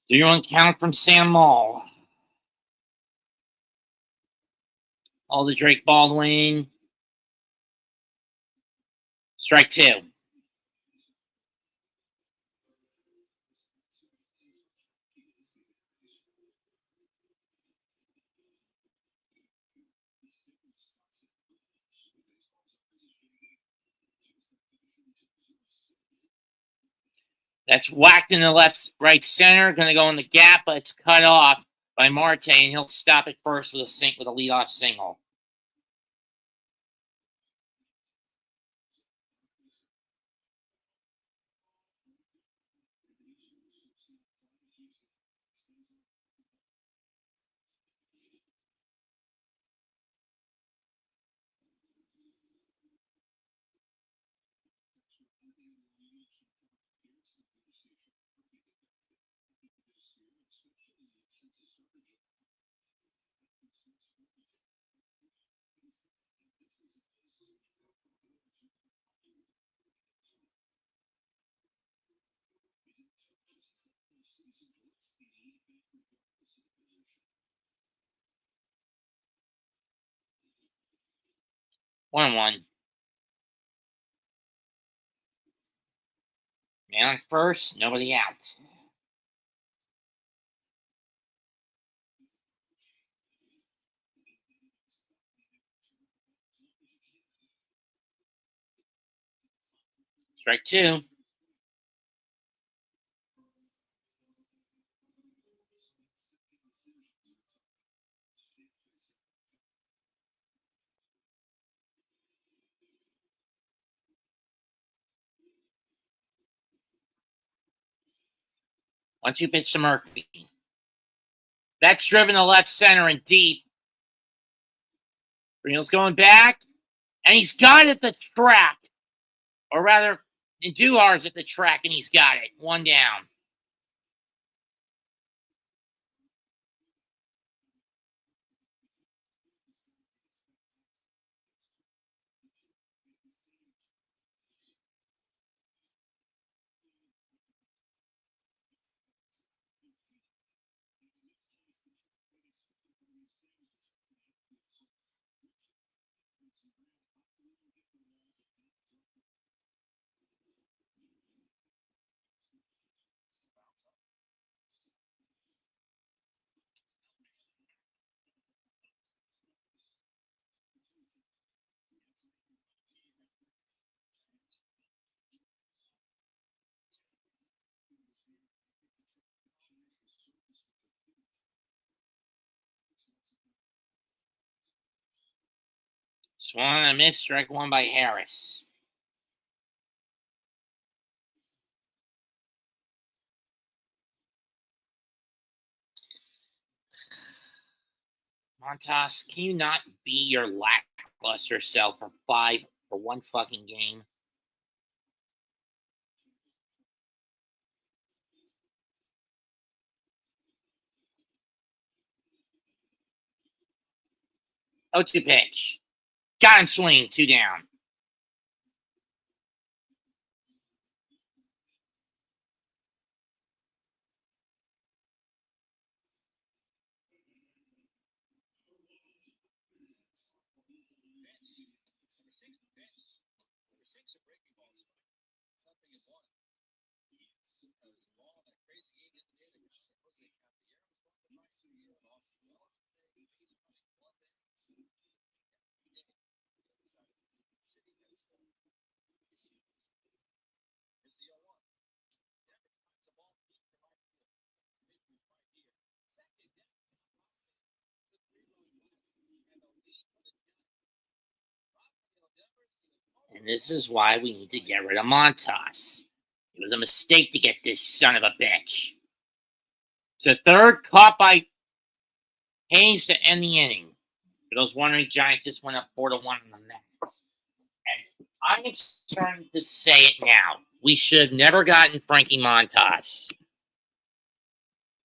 Do you want to count from Sam Mull? All the Drake Baldwin. Strike 2. That's whacked in the left, right center. Going to go in the gap, but it's cut off by Marte, and he'll stop it first with a leadoff single. One. Man on first, nobody out. Strike two. Once you pitch to Murphy. That's driven to left center and deep. Reno's going back, and he's got it at the track. Or rather, Duhar's at the track, and he's got it. One down. Swung and a miss. Strike one by Harris. Montas, can you not be your lackluster self for one fucking game? Oh, 2 pitch. Got him swinging. 2 down. And this is why we need to get rid of Montas. It was a mistake to get this son of a bitch. It's the third caught by Hayes to end the inning. For those wondering, Giants just went up 4-1 on the Mets. And I'm starting to say it now. We should have never gotten Frankie Montas.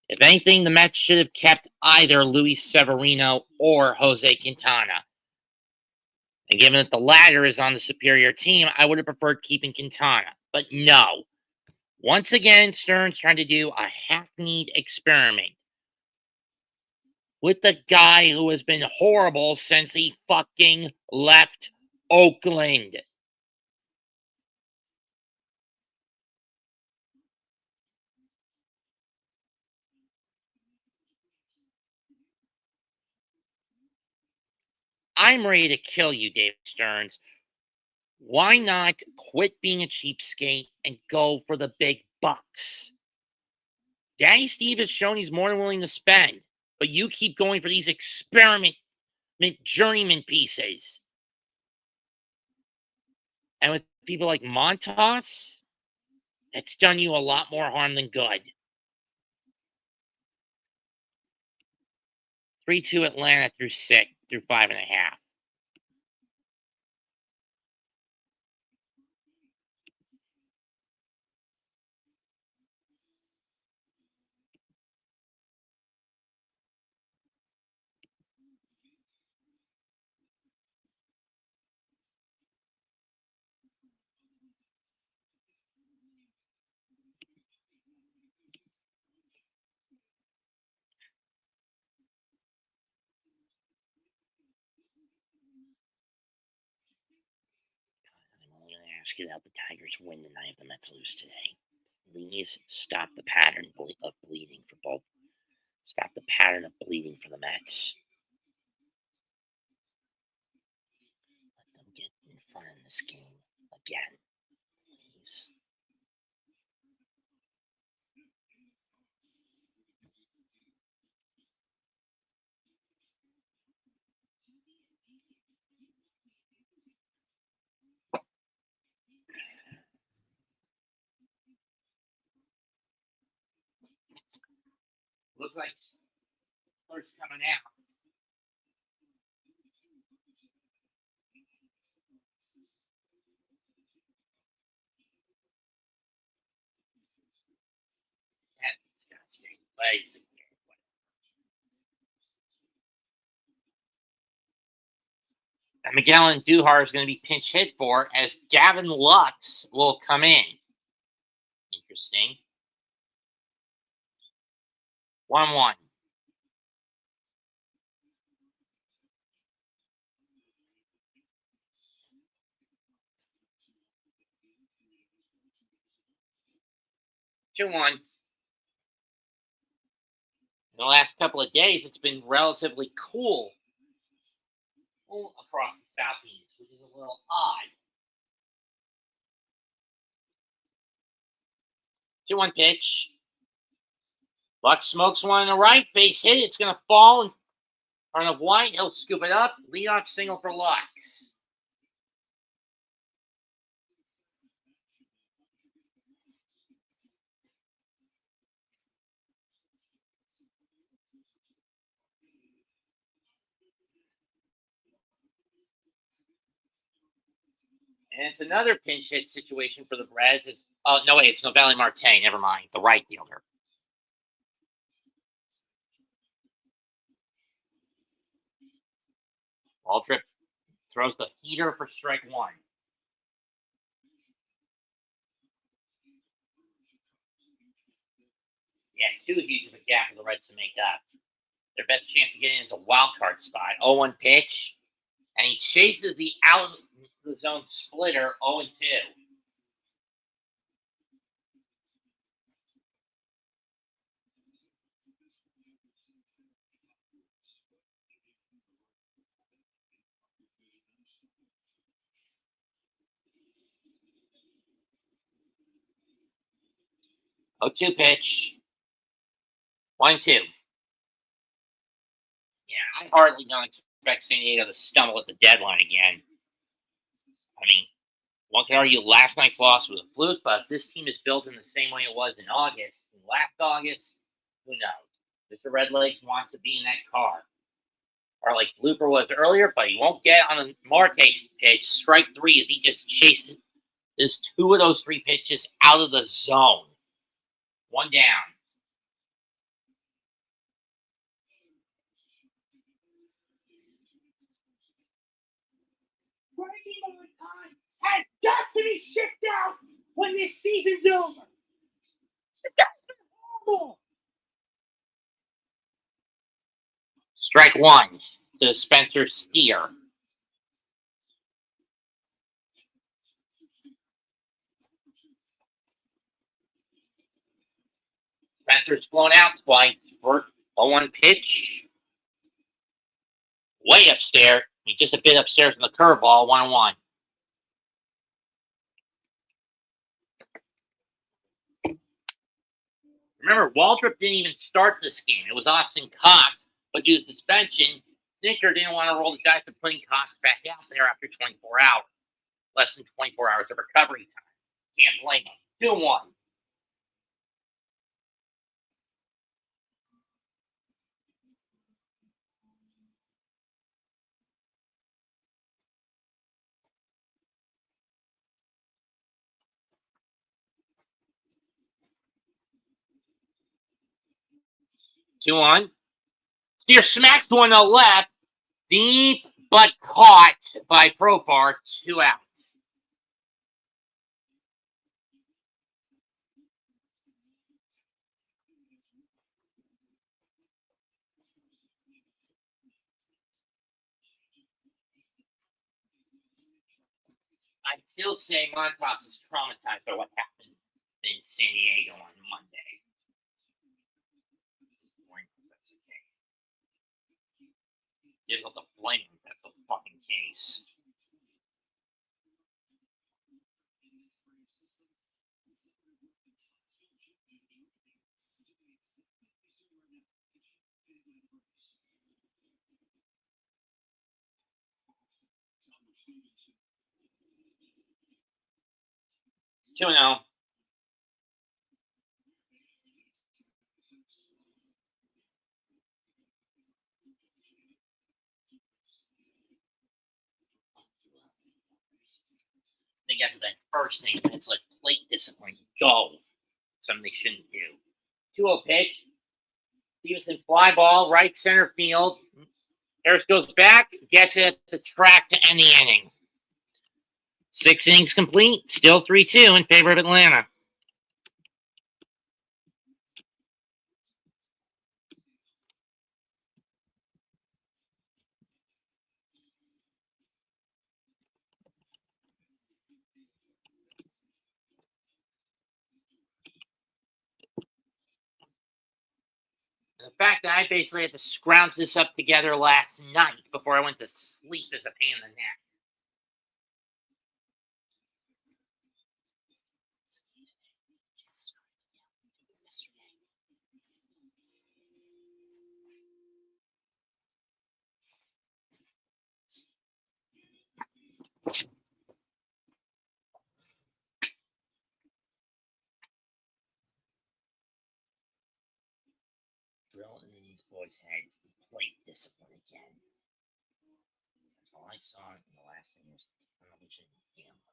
If anything, the Mets should have kept either Luis Severino or Jose Quintana. And given that the latter is on the superior team, I would have preferred keeping Quintana. But no. Once again, Stern's trying to do a hackneyed experiment with the guy who has been horrible since he fucking left Oakland. I'm ready to kill you, David Stearns. Why not quit being a cheapskate and go for the big bucks? Daddy Steve has shown he's more than willing to spend, but you keep going for these experiment journeyman pieces. And with people like Montas, it's done you a lot more harm than good. 3-2 Atlanta through 5.5. I'm only going to ask you that the Tigers win tonight if the Mets lose today. Please stop the pattern of bleeding for both. Stop the pattern of bleeding for the Mets. Let them get in front in this game again, please. Looks like first coming out. And Miguel and Duhar is going to be pinch hit for as Gavin Lux will come in. Interesting. 1-1. In the last couple of days, it's been relatively cool across the southeast, which is a little odd. 2-1 pitch. Lux smokes one on the right, base hit. It's going to fall in front of White. He'll scoop it up. Leadoff single for Lux. And it's another pinch hit situation for the Reds. Oh, no, wait, it's Novelli Marte. Never mind. The right fielder. Waltrip throws the heater for strike one. Yeah, too huge of a gap for the Reds to make up. Their best chance to get in is a wild card spot. 0-1 pitch. And he chases the out of the zone splitter 0-2. Oh, 2 pitch. 1-2. Yeah, I hardly don't expect San Diego to stumble at the deadline again. I mean, one can argue last night's loss was a fluke, but this team is built in the same way it was in August. And last August, who knows? Mr. Red Lake wants to be in that car. Or like Blooper was earlier, but he won't get on a Marte pitch. Strike 3 as he just chases 2 of those 3 pitches out of the zone. 1 down. Has got to be shipped out when this season's over. It's got to be horrible. Strike 1 to Spencer Steer. Spencer's blown out twice for 0-1 pitch. Way upstairs. Just a bit upstairs from the curveball. 1-1. Remember, Waltrip didn't even start this game. It was Austin Cox, but due to suspension, Snicker didn't want to roll the dice of putting Cox back out there after 24 hours. Less than 24 hours of recovery time. Can't blame him. 2-1. Two on. Steer smacks one to the left. Deep, but caught by Profar. 2 outs. I still say Montas is traumatized by what happened in San Diego on Monday. Difficult to blame him if that's the fucking case. Two now. I think after that first thing, it's like plate discipline. Go. Something they shouldn't do. 2-0 pitch. Stevenson fly ball, right center field. Harris goes back, gets it at the track to end the inning. 6 innings complete, still 3-2 in favor of Atlanta. The fact that I basically had to scrounge this up together last night before I went to sleep is a pain in the neck. Drill into these boys' heads and plate discipline again. That's all I saw in the last thing was television gambling.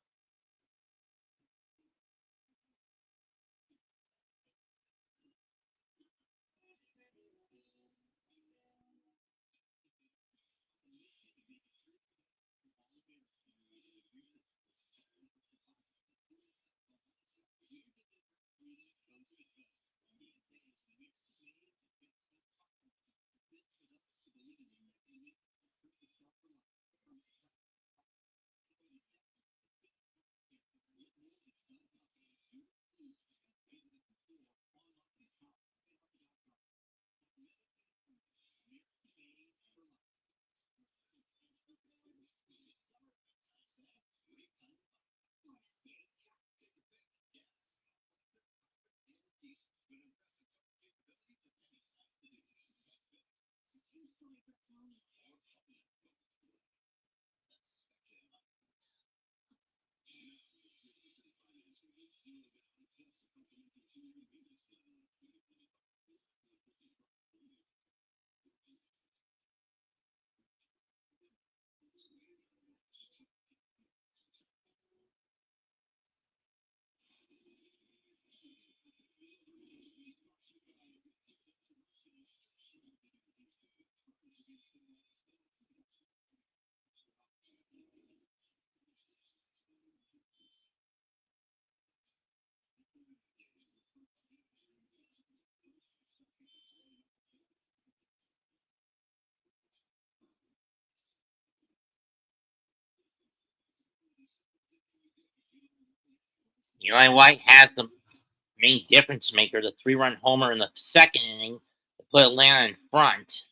Eli White has the main difference maker, the 3-run homer in the second inning to put Atlanta in front.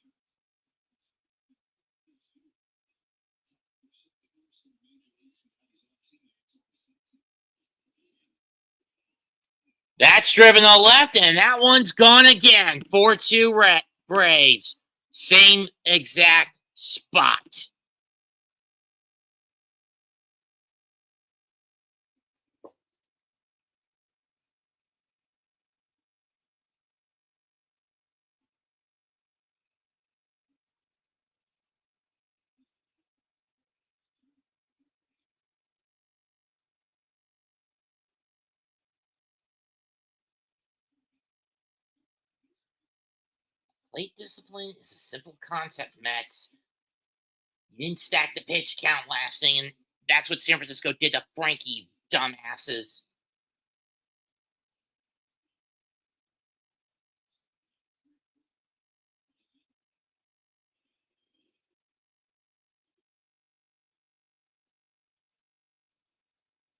That's driven to the left, and that one's gone again. 4-2 Braves. Same exact spot. Plate discipline is a simple concept, Mets. You didn't stack the pitch count last thing, and that's what San Francisco did to Frankie, dumbasses.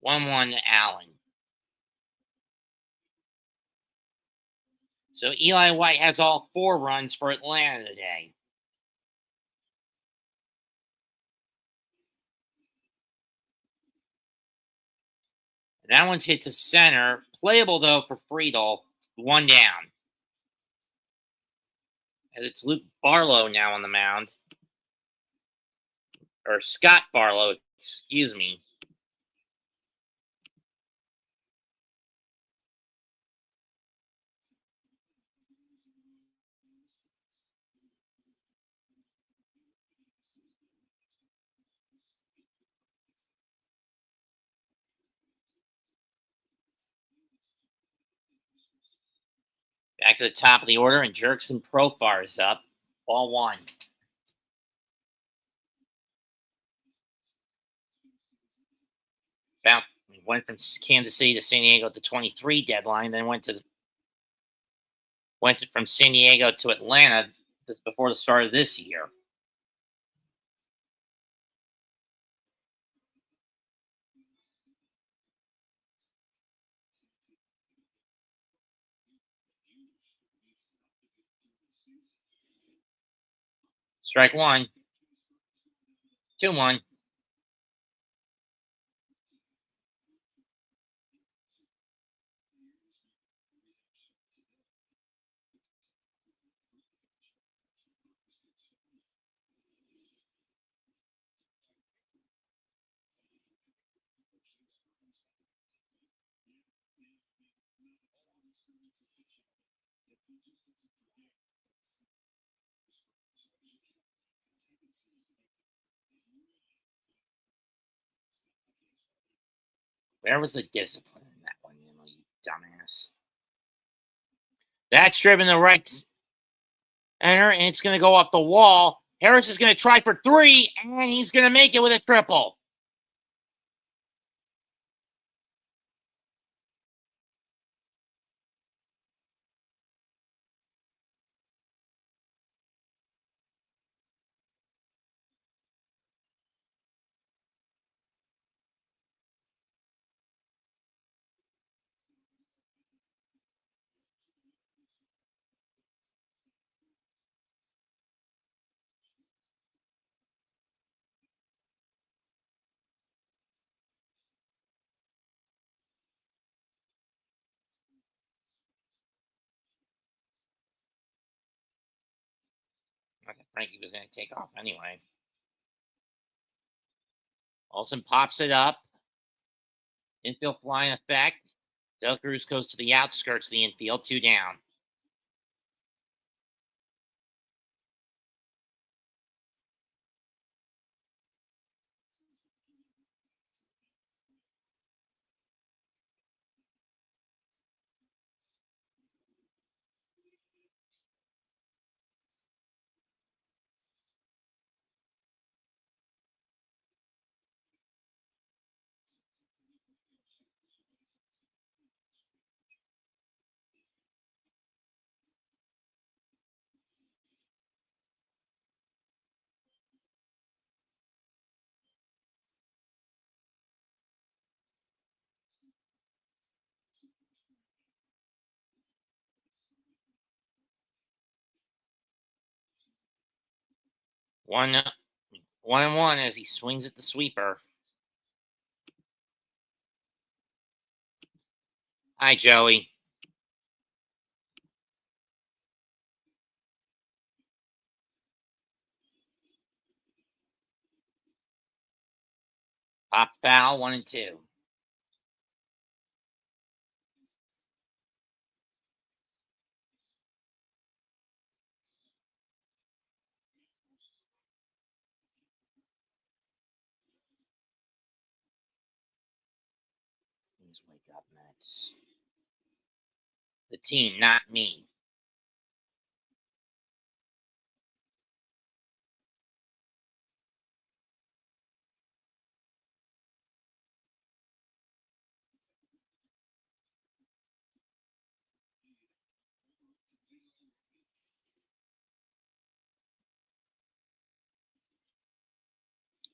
One to Allen. So Eli White has all 4 runs for Atlanta today. And that one's hit to center. Playable, though, for Friedel. 1 down. And it's Luke Barlow now on the mound. Or Scott Barlow, excuse me. Back to the top of the order, and Jerkson Profar is up. Ball 1. Went from Kansas City to San Diego at the 23 deadline, then went from San Diego to Atlanta just before the start of this year. Strike 1. 2-1. Where was the discipline in that one, you dumbass? That's driven the right center, and it's going to go off the wall. Harris is going to try for 3, and he's going to make it with a triple. I thought Frankie was going to take off anyway. Olsen pops it up. Infield fly in effect. Del Cruz goes to the outskirts of the infield, 2 down. One and one as he swings at the sweeper. Hi, Joey. Pop foul, 1 and 2. Please wake up, Max. The team, not me.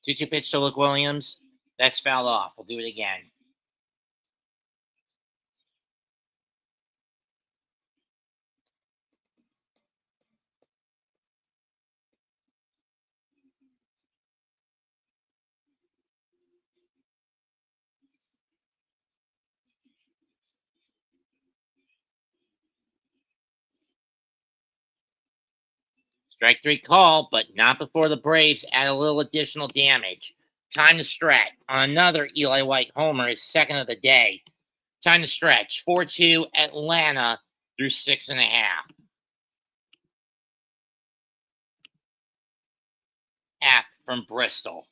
Two pitch to Luke Williams. That's fouled off. We'll do it again. Strike three call, but not before the Braves add a little additional damage. Time to stretch. On another Eli White homer, his second of the day. Time to stretch. 4-2 Atlanta through 6.5. App from Bristol.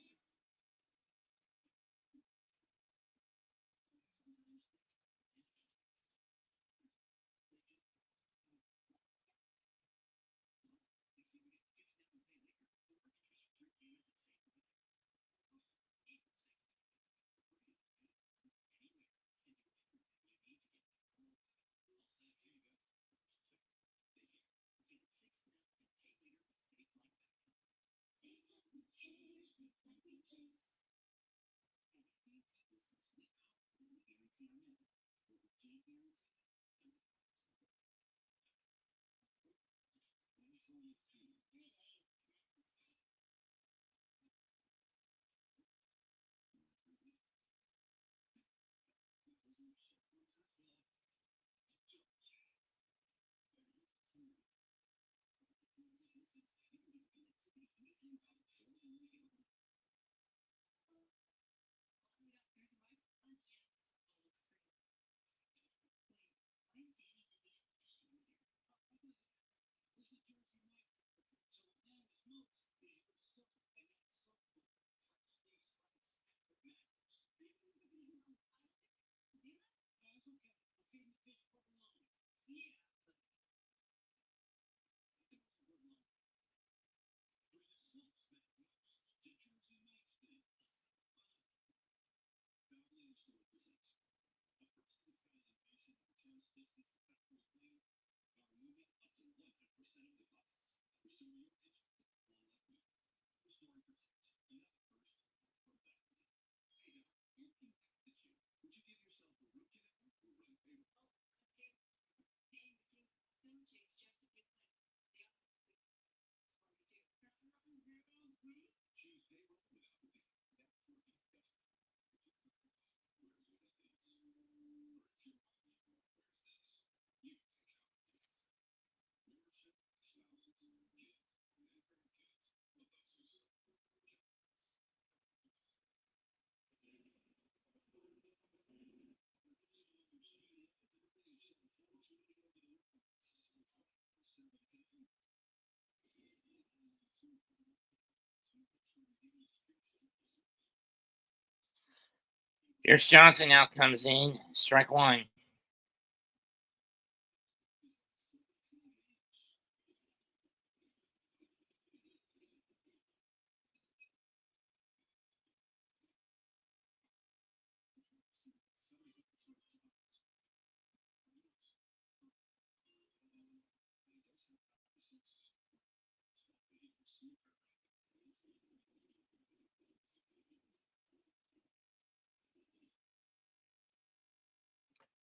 Pierce Johnson now comes in. Strike one.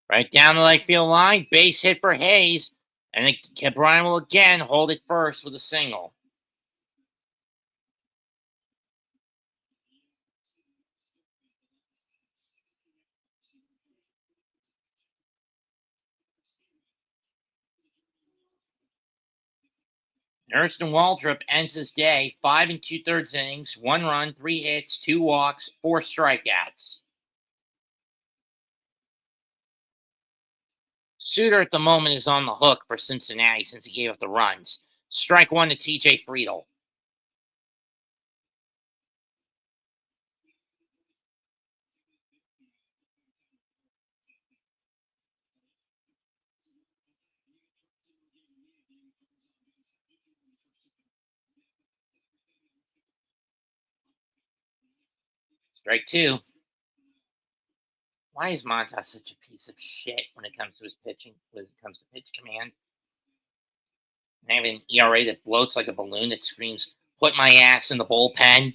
Right down the right field line. Base hit for Hayes. And Brian will again hold it first with a single. Nurston Waldrop ends his day 5 2/3 innings, 1 run, 3 hits, 2 walks, 4 strikeouts. Suter at the moment is on the hook for Cincinnati since he gave up the runs. Strike one to TJ Friedel. Strike two. Why is Montas such a piece of shit when it comes to his pitching, when it comes to pitch command? I have an ERA that bloats like a balloon that screams, "Put my ass in the bullpen."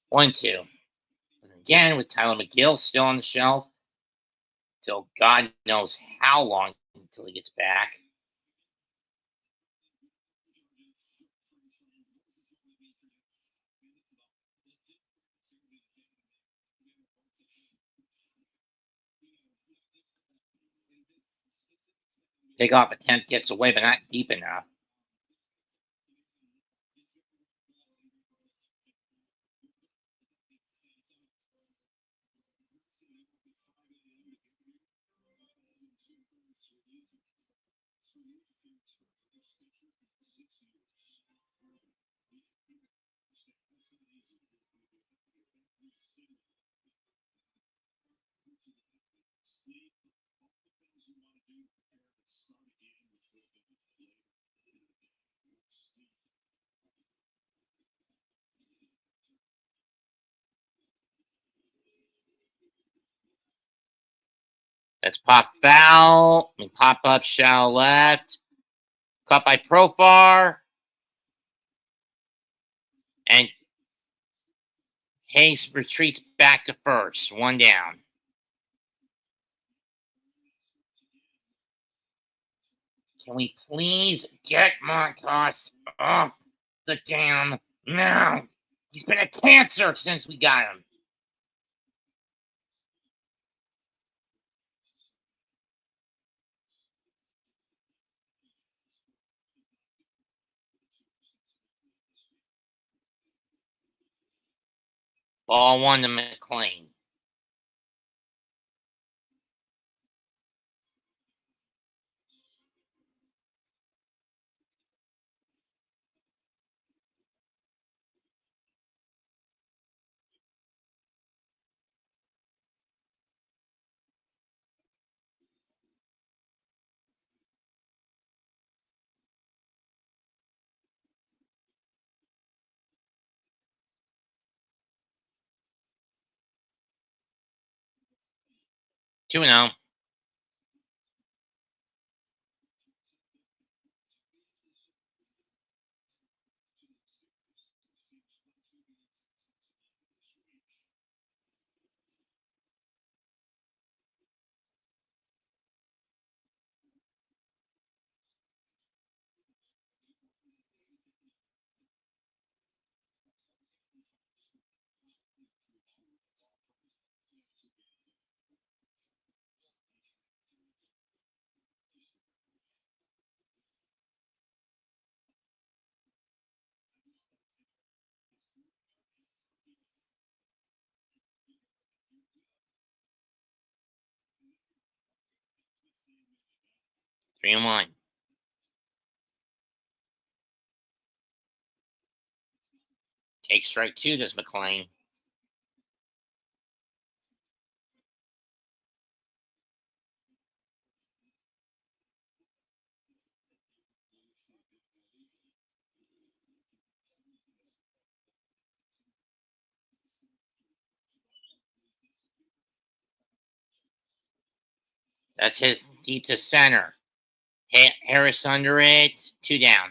1-2. And again, with Tyler McGill still on the shelf, till God knows how long until he gets back. Pickoff attempt gets away, but not deep enough. That's pop foul. I mean, pop up, shallow left. Caught by Profar. And Hayes retreats back to first. One down. Can we please get Montas off the damn mound? He's been a cancer since we got him. Ball one to McLean. Two and zero. Three and one. Take strike two, does McLean. That's hit deep to center. Harris under it. Two down.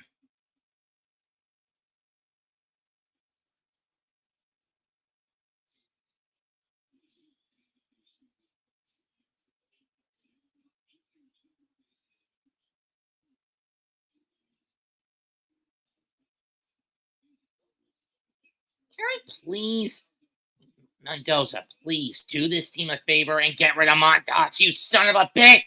Can I please, Mendoza, please do this team a favor and get rid of Montas, you son of a bitch!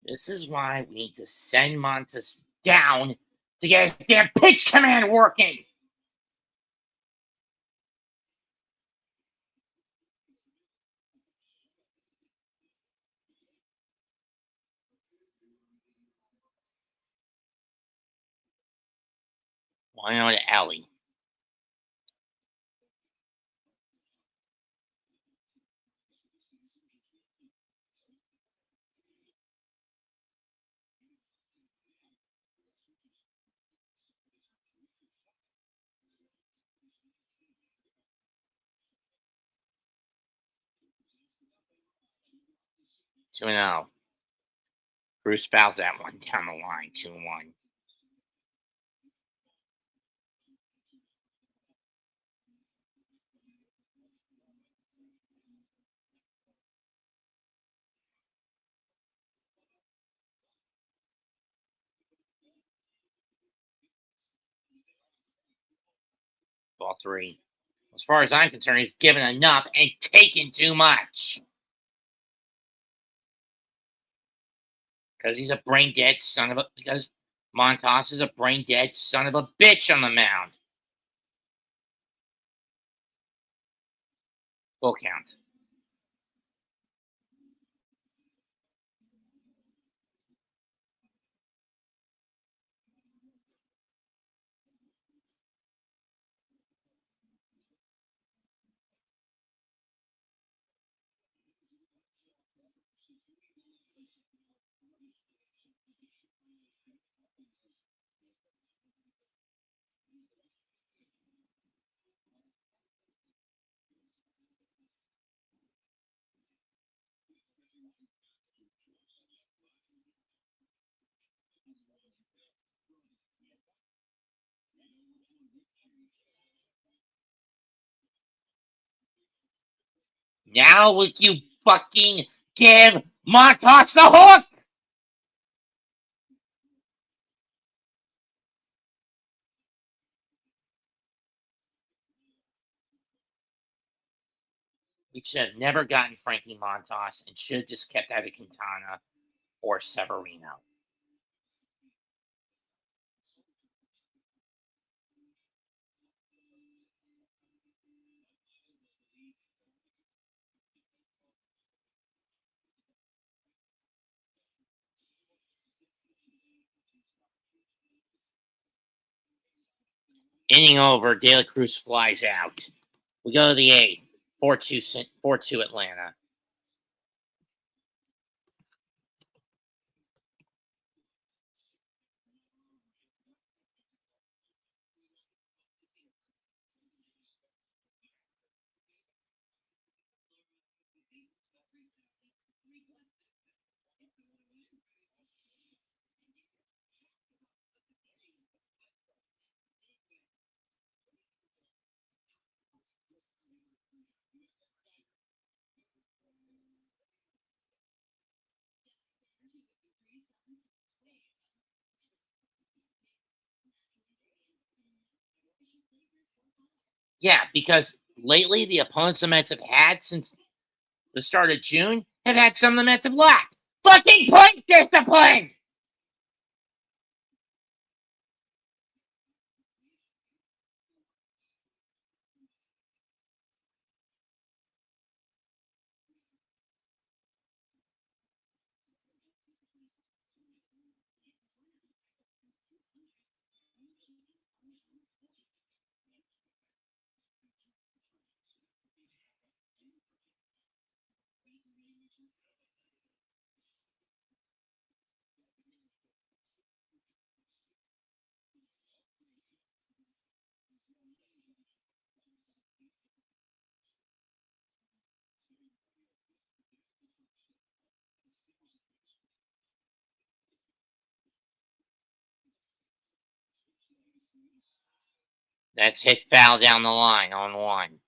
This is why we need to send Montas down to get his damn pitch command working. Why not Ellie? Two and zero. Bruce fouls that one down the line. 2-1. Ball 3. As far as I'm concerned, he's given enough and taken too much. Because he's a brain dead son of a. Because Montas is a brain dead son of a bitch on the mound. Full count. Now would you fucking give Montas the hook? We should have never gotten Frankie Montas and should have just kept either Quintana or Severino. Inning over, De La Cruz flies out. We go to the 8th. 4-2 Atlanta. Yeah, because lately the opponents the Mets have had since the start of June have had some of the Mets have lacked. Fucking plate discipline! That's hit foul down the line on 1.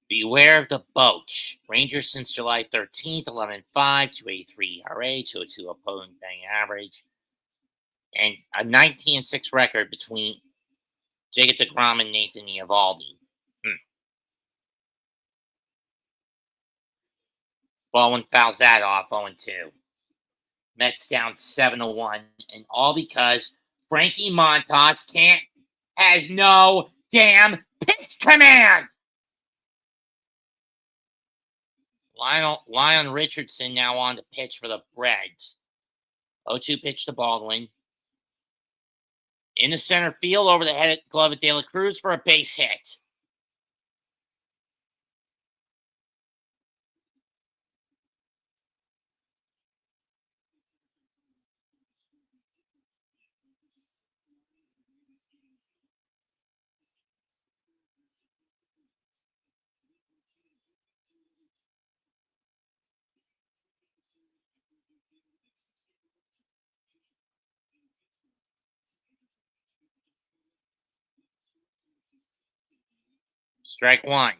Beware of the Boch. Rangers since July 13th, 11-5, 2.83 ERA, 2.02 opponent batting average, and a 19-6 record between Jacob deGrom and Nathan Eovaldi. Baldwin fouls that off, 0-2. Mets down 7-1, and all because Frankie Montas has no damn pitch command. Lyon Richardson now on the pitch for the Reds. 0-2 pitch to Baldwin. In the center field, over the head glove of De La Cruz for a base hit. Strike one.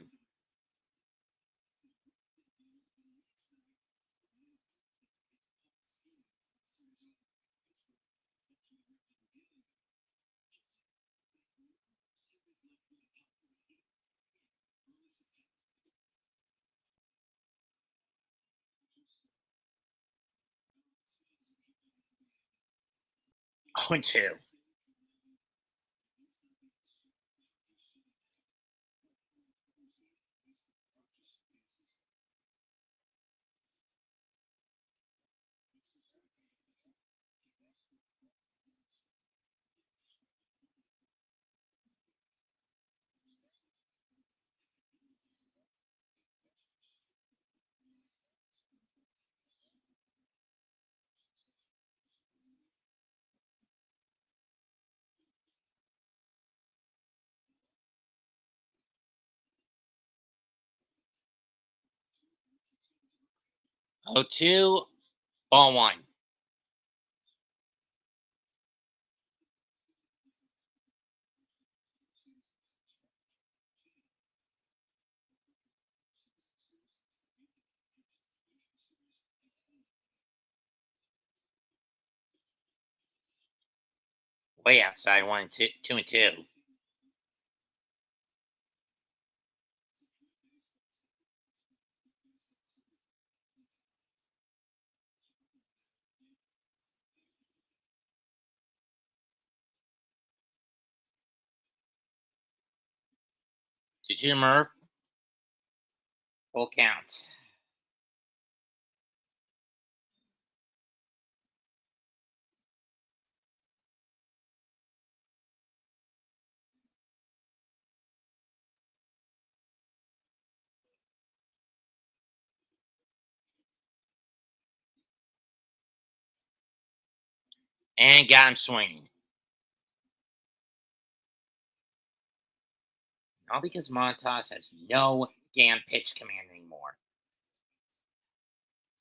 Oh, and 2. Oh, 2, ball 1. Way outside, 1 and 2, 2 and 2. Did you Murph? Full count. And got him swinging. All because Montas has no damn pitch command anymore.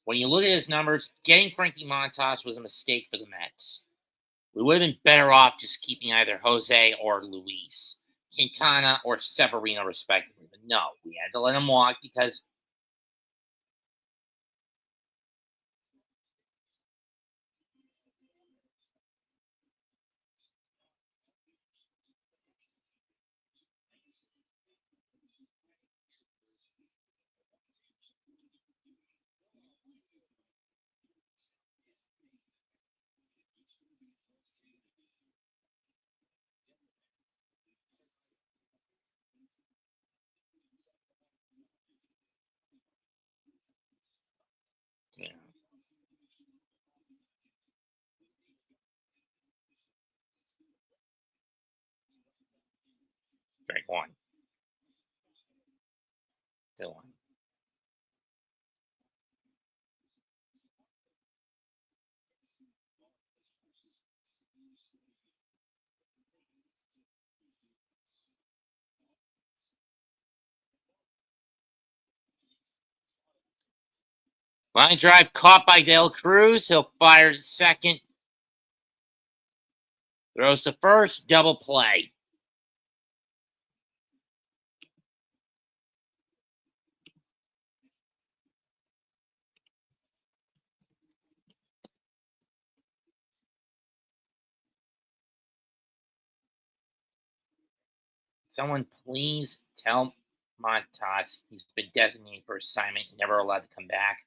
When you look at his numbers, getting Frankie Montas was a mistake for the Mets. We would have been better off just keeping either Jose or Luis, Quintana or Severino, respectively. But no, we had to let him walk because you know, strike one. Still one. Line drive caught by Del Cruz. He'll fire to second. Throws to first. Double play. Someone please tell Montas he's been designated for assignment and never allowed to come back.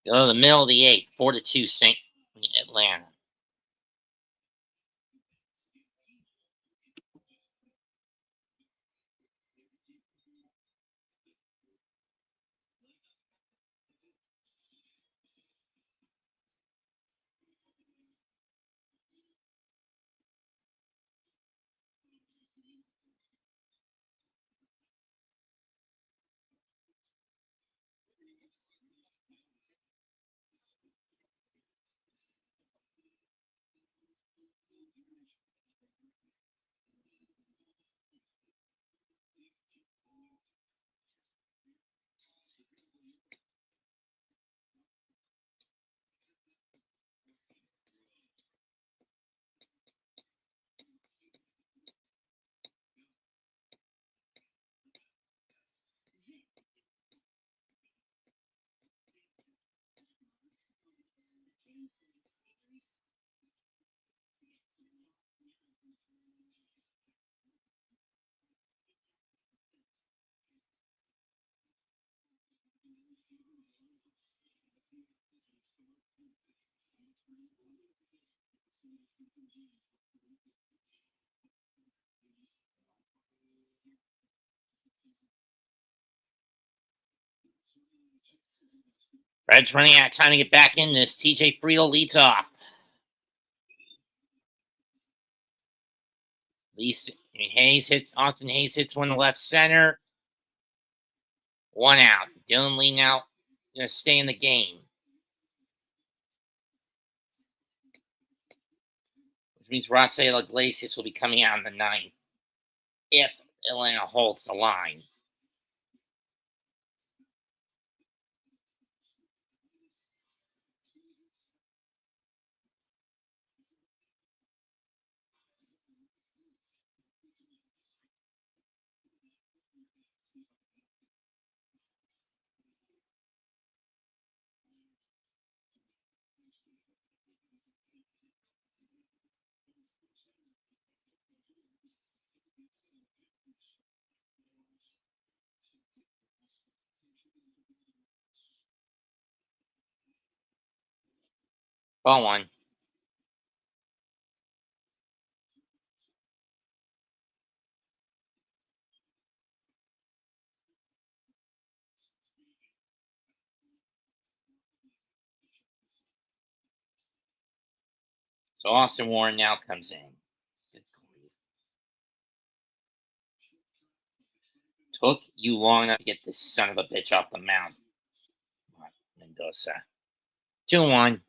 Go to the middle of the eighth, 4-2 St. Atlanta. Reds running out of time to get back in this. TJ Friel leads off. Austin Hayes hits one to left center. One out. Dylan Lee now going to stay in the game. Which means Rafael Iglesias will be coming out in the ninth if Atlanta holds the line. Ball one. So Austin Warren now comes in. Took you long enough to get this son of a bitch off the mound. Mendoza. 2-1.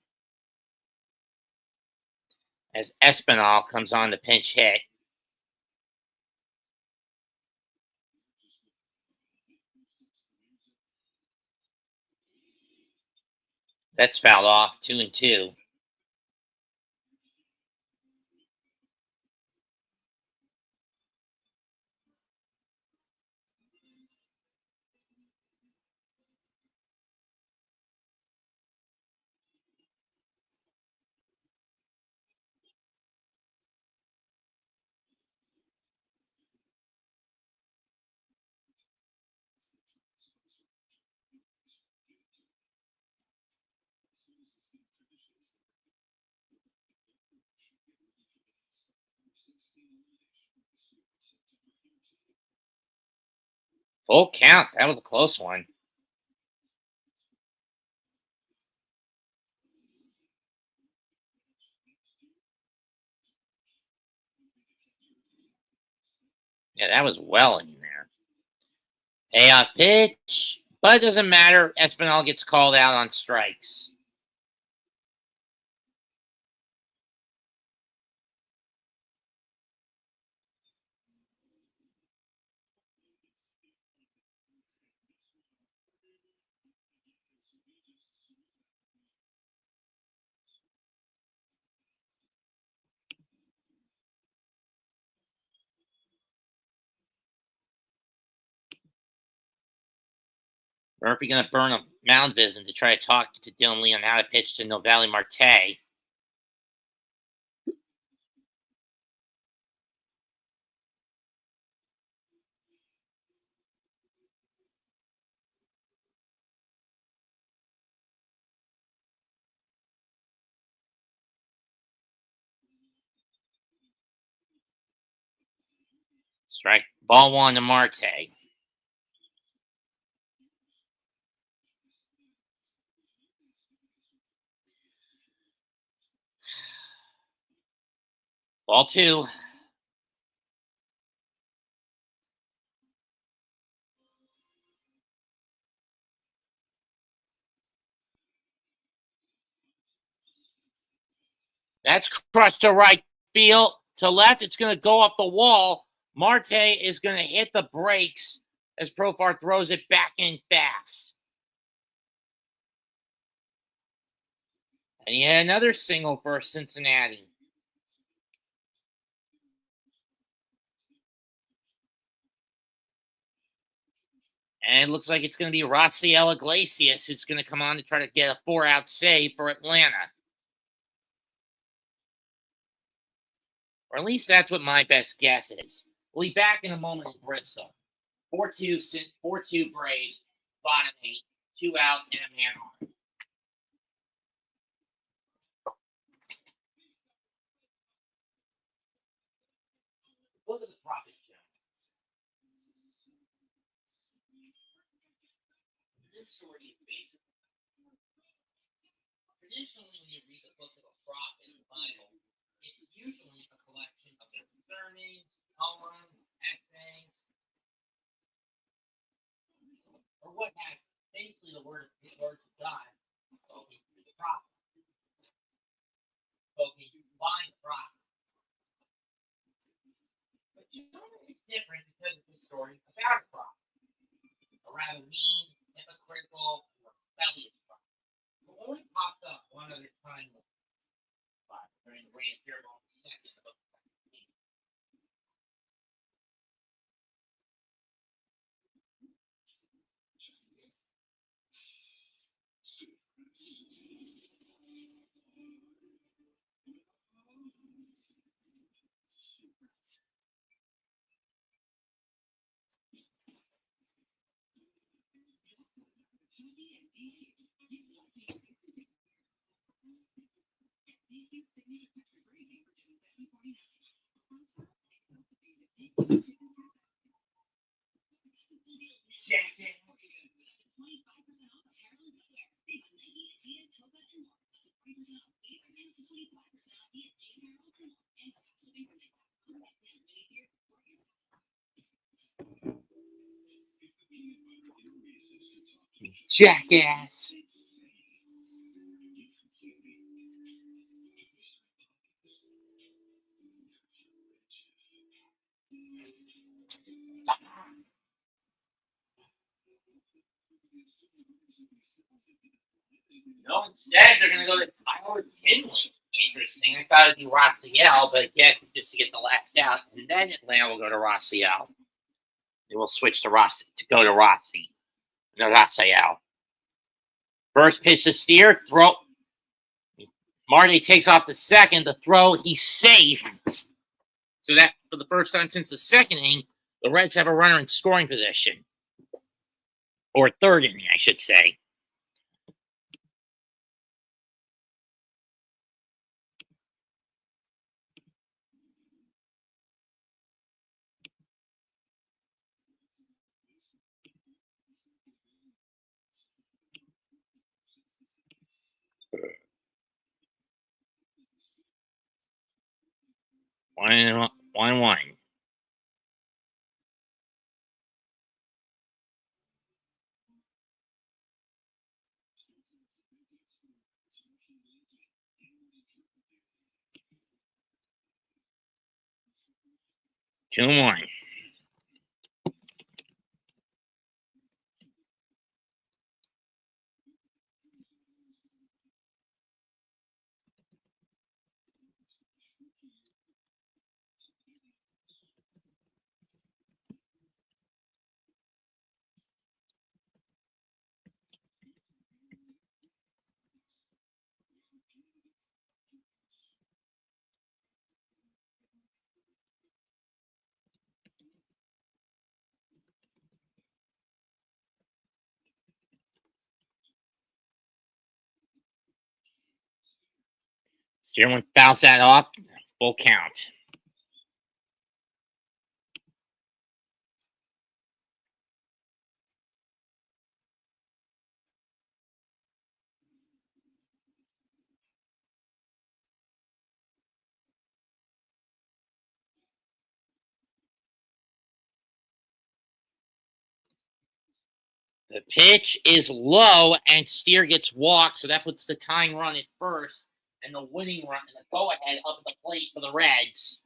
As Espinal comes on the pinch hit. That's fouled off. 2-2. Full count. That was a close one. Yeah, that was well in there. Payoff pitch, but it doesn't matter. Espinal gets called out on strikes. Murphy going to burn a mound visit to try to talk to Dylan Lee on how to pitch to Novalli Marte. Strike ball one to Marte. Ball two. That's crushed to right field. To left, it's going to go off the wall. Marte is going to hit the brakes as Profar throws it back in fast. And he had another single for Cincinnati. And it looks like it's going to be Raciel Iglesias who's going to come on to try to get a 4-out save for Atlanta. Or at least that's what my best guess is. We'll be back in a moment in Bristol. 4-2 Braves, bottom 8, 2 out, and a man on. Look at the profit show. This story is basically traditionally when you read the book of a prop in the Bible, it's usually a collection of their sermons, poems, essays, or what have you. Basically, the words of God spoken through the prophet, spoken by the prophet. But Jonah is different because it's a story about a prophet, a rather mean, hypocritical, rebellious prophet, who only pops up one other time during the reign of Jeroboam II of the jackass. Jackass. No, instead they're going to go to Tyler Kinley. Interesting. I thought it'd be Raciel, but again, just to get the last out, and then Atlanta will go to Raciel. They will switch to Rossi to go to Rossi. No, Raciel. First pitch to Steer, throw. Marty takes off the second. The throw, he's safe. So that for the first time since the second inning, the Reds have a runner in scoring position, or third inning, I should say. One. 2-1. Steerman fouls that off. Full count. The pitch is low, and Steer gets walked, so that puts the tying run at first, and the winning run, and the go-ahead up the plate for the Reds.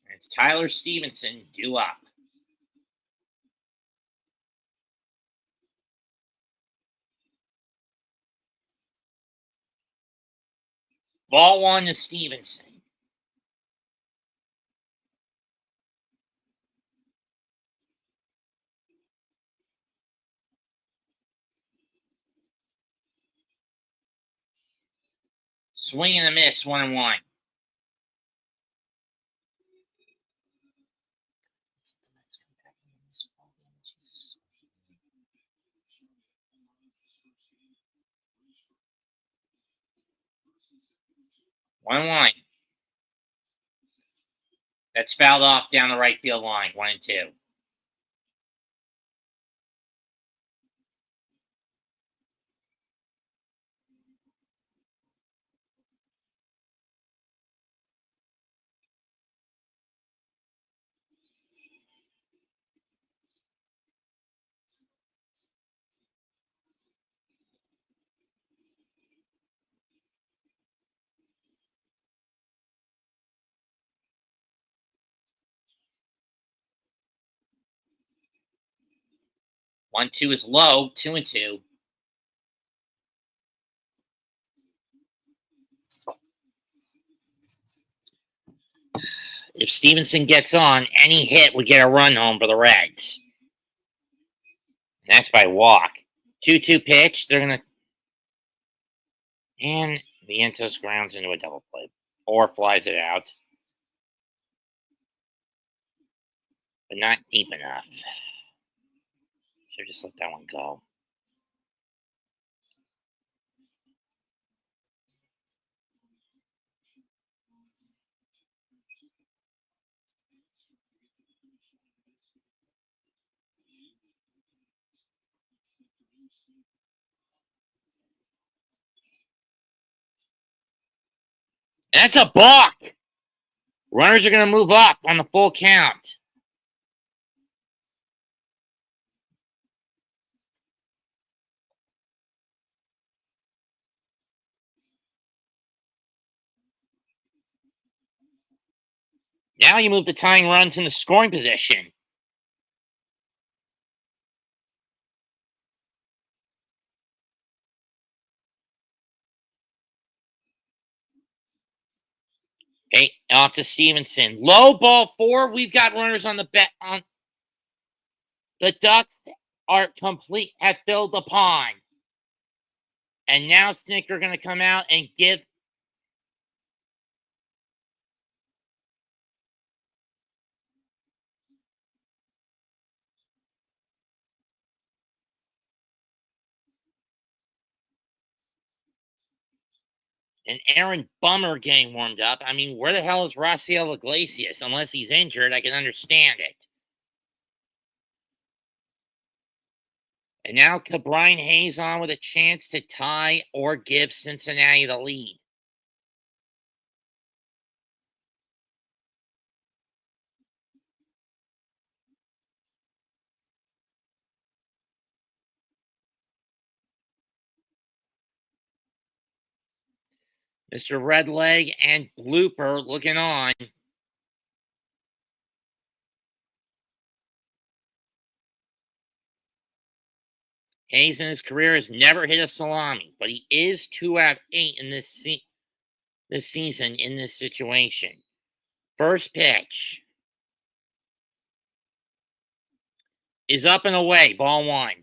And it's Tyler Stevenson due up. Ball 1 to Stevenson. Swing and a miss, 1-1. One one. That's fouled off down the right field line. 1-2. One two is low. 2-2. If Stevenson gets on, any hit would get a run home for the Reds. And that's by walk. 2-2 pitch. They're going to. And Vientos grounds into a double play. Or flies it out. But not deep enough. Should have just let that one go. That's a balk. Runners are going to move up on the full count. Now you move the tying runs in the scoring position. Okay, off to Stevenson. Low ball 4. We've got runners on the bet. On the Ducks are complete. Have filled the pond, and now Snicker going to come out and give. And Aaron Bummer getting warmed up. I mean, where the hell is Raciel Iglesias? Unless he's injured, I can understand it. And now Brian Hayes on with a chance to tie or give Cincinnati the lead. Mr. Redleg and Blooper looking on. Hayes in his career has never hit a salami, but he is 2 out of 8 in this season in this situation. First pitch is up and away, ball 1.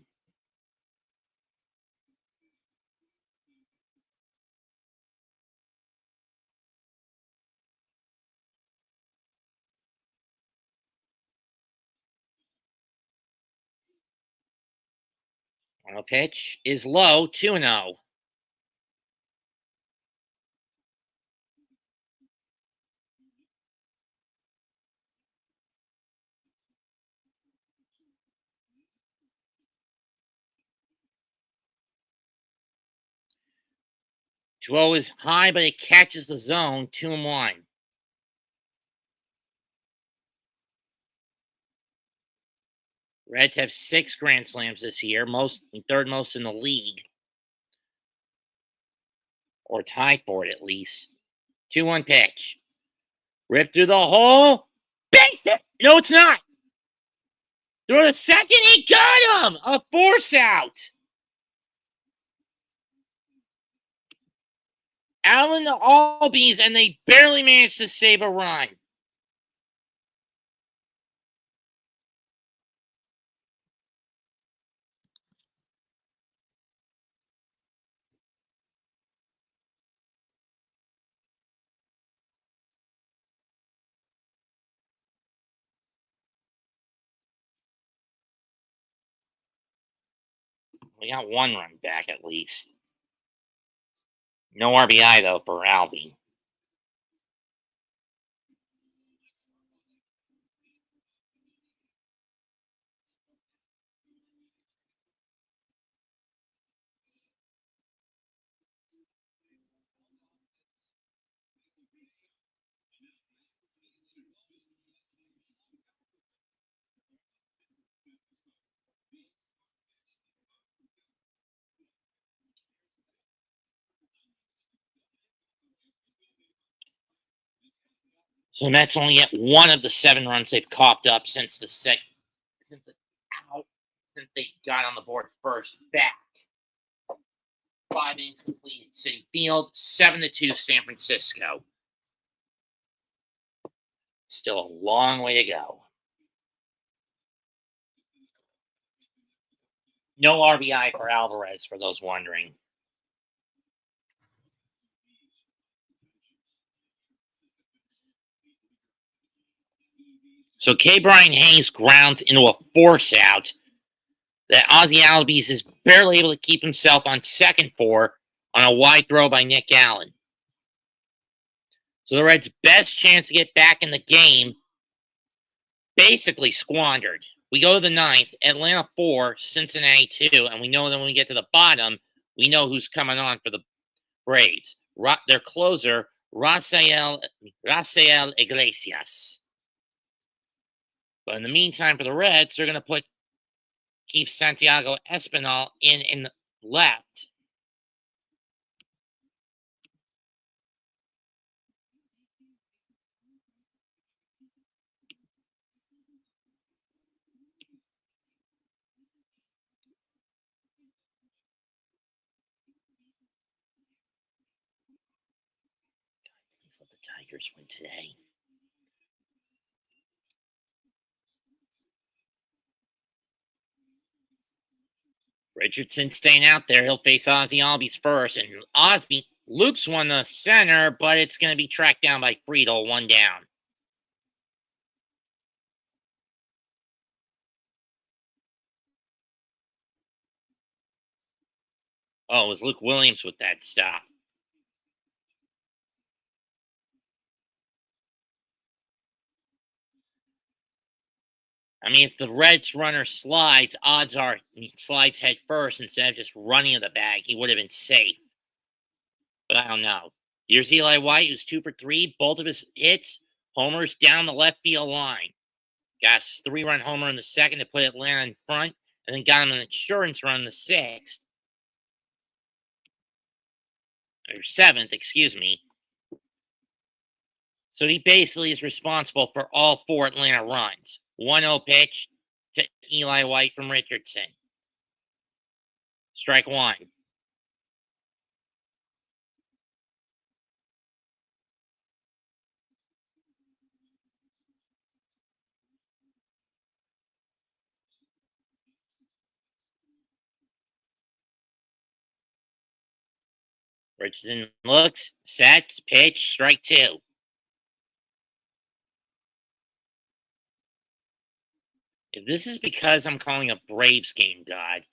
Final pitch is low, 2-0. Throw is high, but it catches the zone, 2-1. Reds have 6 grand slams this year, third most in the league, or tied for it at least. 2-1 pitch. Rip through the hole. Base it! No, it's not. Throw the second. He got him. A force out. Allen the Albies, and they barely managed to save a run. We got 1 run back at least. No RBI, though, for Albie. So the Mets only get 1 of the 7 runs they've coughed up since they got on the board first back. 5 innings completed. Citi Field, 7-2 San Francisco. Still a long way to go. No RBI for Alvarez, for those wondering. So K. Brian Hayes grounds into a force out that Ozzie Albies is barely able to keep himself on second for on a wide throw by Nick Allen. So the Reds' best chance to get back in the game basically squandered. We go to the 9th, Atlanta 4, Cincinnati 2, and we know that when we get to the bottom, we know who's coming on for the Braves. Their closer, Rafael Iglesias. But in the meantime, for the Reds, they're going to keep Santiago Espinal in the left. Please let the Tigers win today. Richardson staying out there. He'll face Ozzie Albies first. And Osby loops one to center, but it's going to be tracked down by Friedel, 1 down. Oh, it was Luke Williams with that stop. I mean, if the Reds runner slides, odds are he slides head first instead of just running in the bag. He would have been safe. But I don't know. Here's Eli White, who's 2 for 3. Both of his hits, homers down the left field line. Got a 3-run homer in the second to put Atlanta in front, and then got him an insurance run in the 6th. or 7th, excuse me. So he basically is responsible for all 4 Atlanta runs. 1-0 pitch to Eli White from Richardson. Strike 1. Richardson looks, sets, pitch, strike 2. If this is because I'm calling a Braves game, God,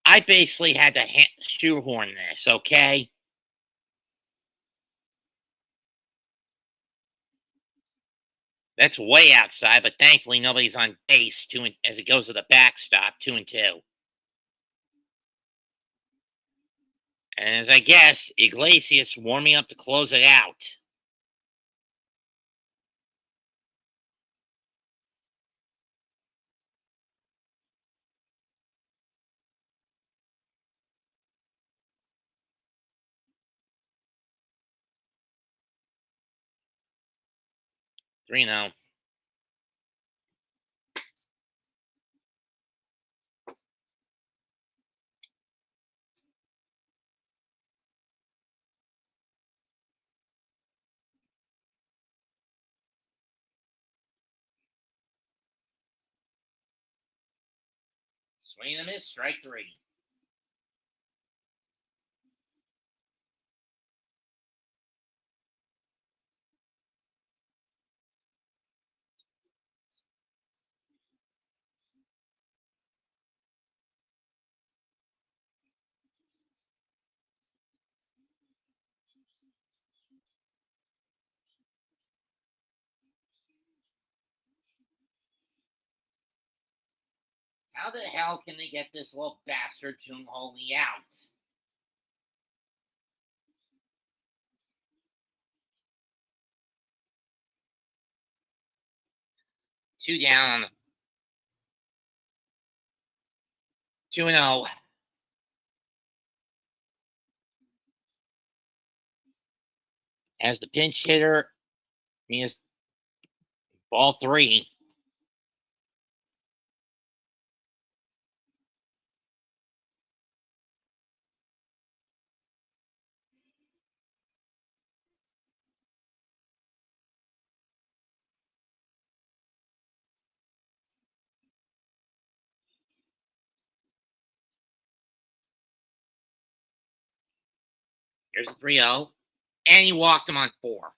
I basically had to shoehorn this, okay? That's way outside, but thankfully nobody's on base as it goes to the backstop, 2-2. And as I guess, Iglesias warming up to close it out. Three now. Swing and a miss, strike 3. How the hell can they get this little bastard to hold me out? Two down. 2-0. As the pinch hitter, means ball 3. Here's a 3-0. And he walked him on 4.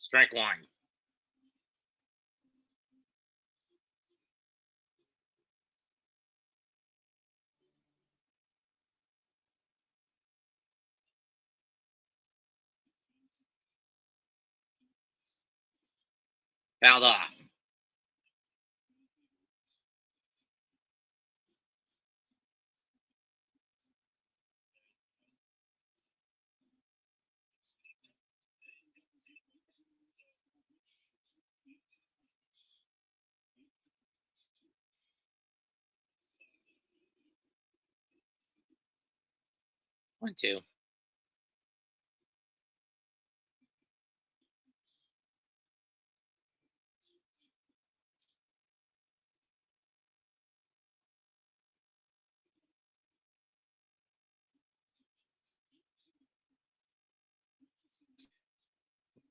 Strike 1. Fouled off. One, two.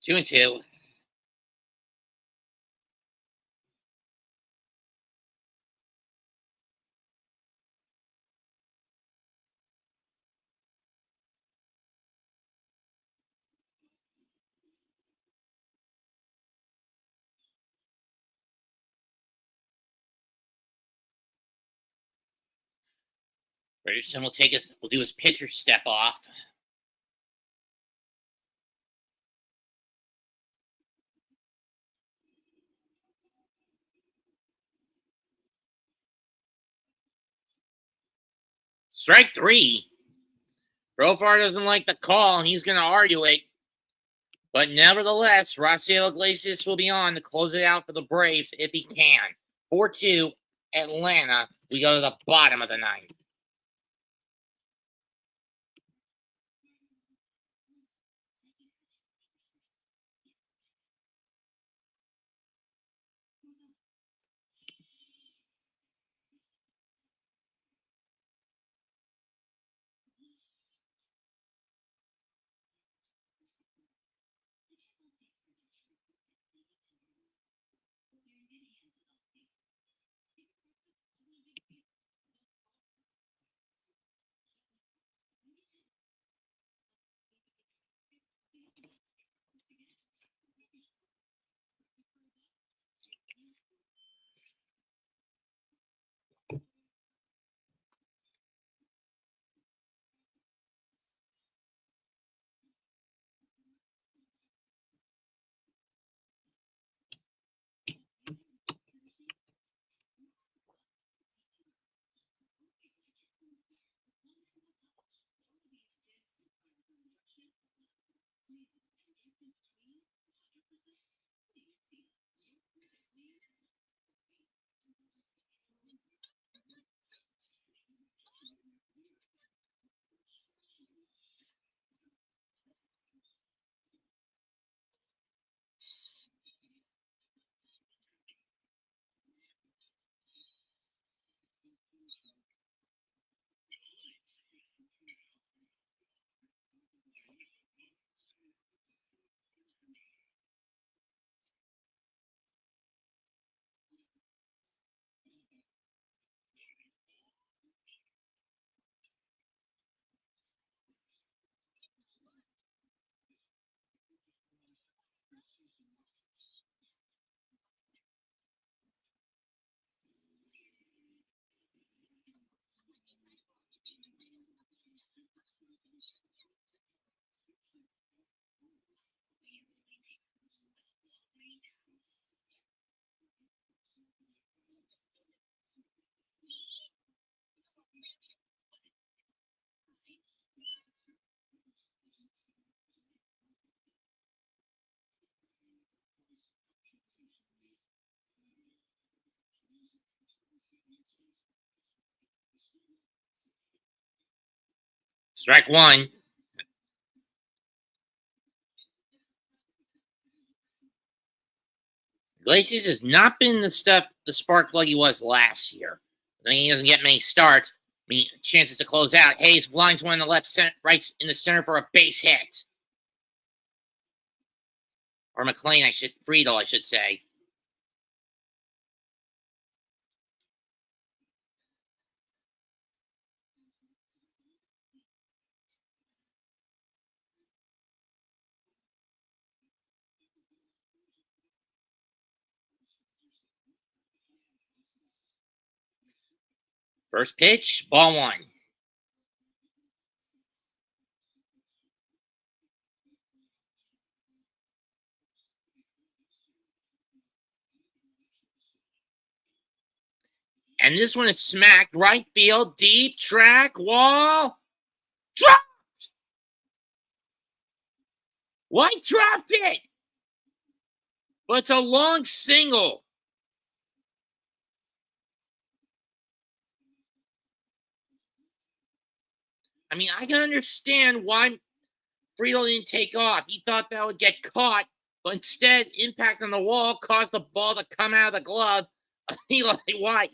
Two and two. Richardson will do his pitcher step off. Strike 3. Profar doesn't like the call, and he's going to argue it. But nevertheless, Rafael Iglesias will be on to close it out for the Braves if he can. 4-2, Atlanta. We go to the bottom of the ninth. Strike 1. Iglesias has not been the spark plug he was last year. I think he doesn't get many starts. I mean, chances to close out. Hayes lines one in the left, right in the center for a base hit. Or McLean, Friedel, I should say. First pitch, ball 1. And this one is smacked right field, deep track, wall. Dropped! White dropped it! But it's a long single. I mean, I can understand why Friedel didn't take off. He thought that would get caught, but instead, impact on the wall caused the ball to come out of the glove of Eli White.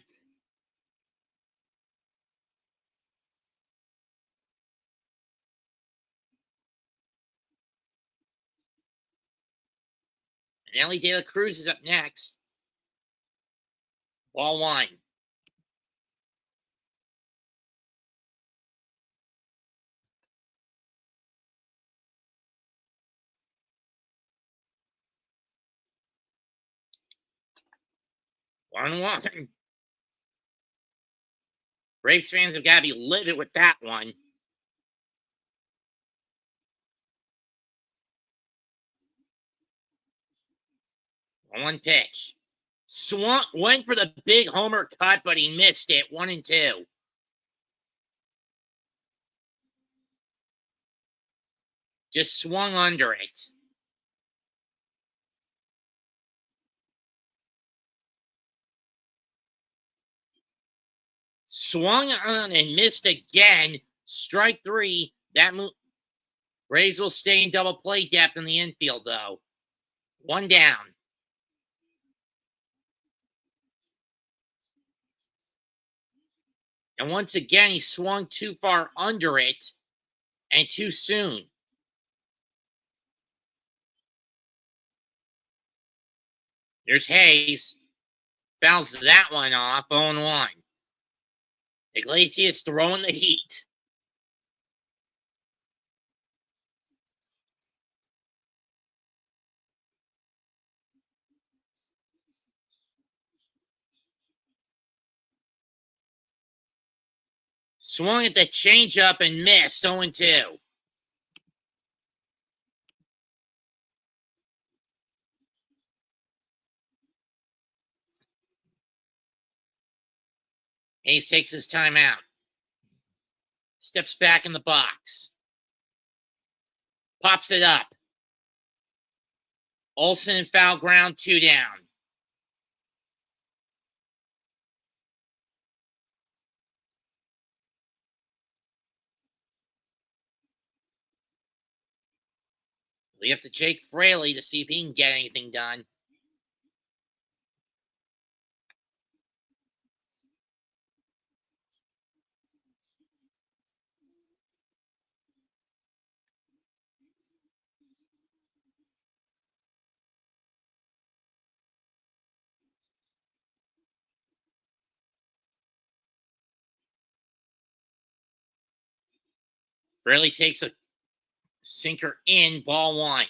And Ellie De La Cruz is up next. Ball 1. One. Braves fans have got to be livid with that one. One pitch. Swung, went for the big homer cut, but he missed it. 1-2. Just swung under it. Swung on and missed again. Strike 3. That move. Braves will stay in double play depth in the infield, though. 1 down. And once again, he swung too far under it and too soon. There's Hayes. Fouls that one off. 0-1. Iglesias throwing the heat. Swung at the changeup and missed. 0-2. Hayes takes his time out. Steps back in the box. Pops it up. Olsen and foul ground. 2 down. We have to Jake Fraley to see if he can get anything done. Fraley takes a sinker in. Ball 1.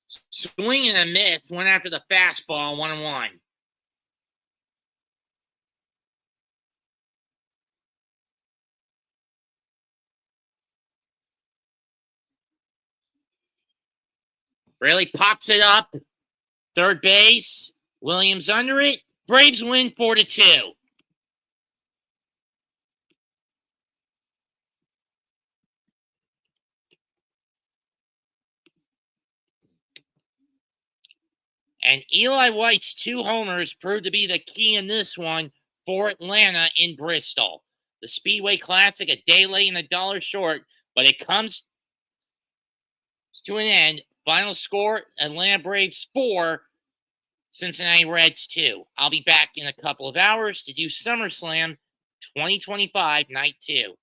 Swing and a miss. Went after the fastball. 1-1. Fraley pops it up. Third base. Williams under it. Braves win 4-2. And Eli White's 2 homers proved to be the key in this one for Atlanta in Bristol. The Speedway Classic, a day late and $1 short, but it comes to an end. Final score, Atlanta Braves 4, Cincinnati Reds 2. I'll be back in a couple of hours to do SummerSlam 2025 Night 2.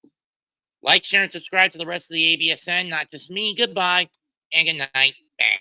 Like, share, and subscribe to the rest of the ABSN, not just me. Goodbye, and good night. Bang.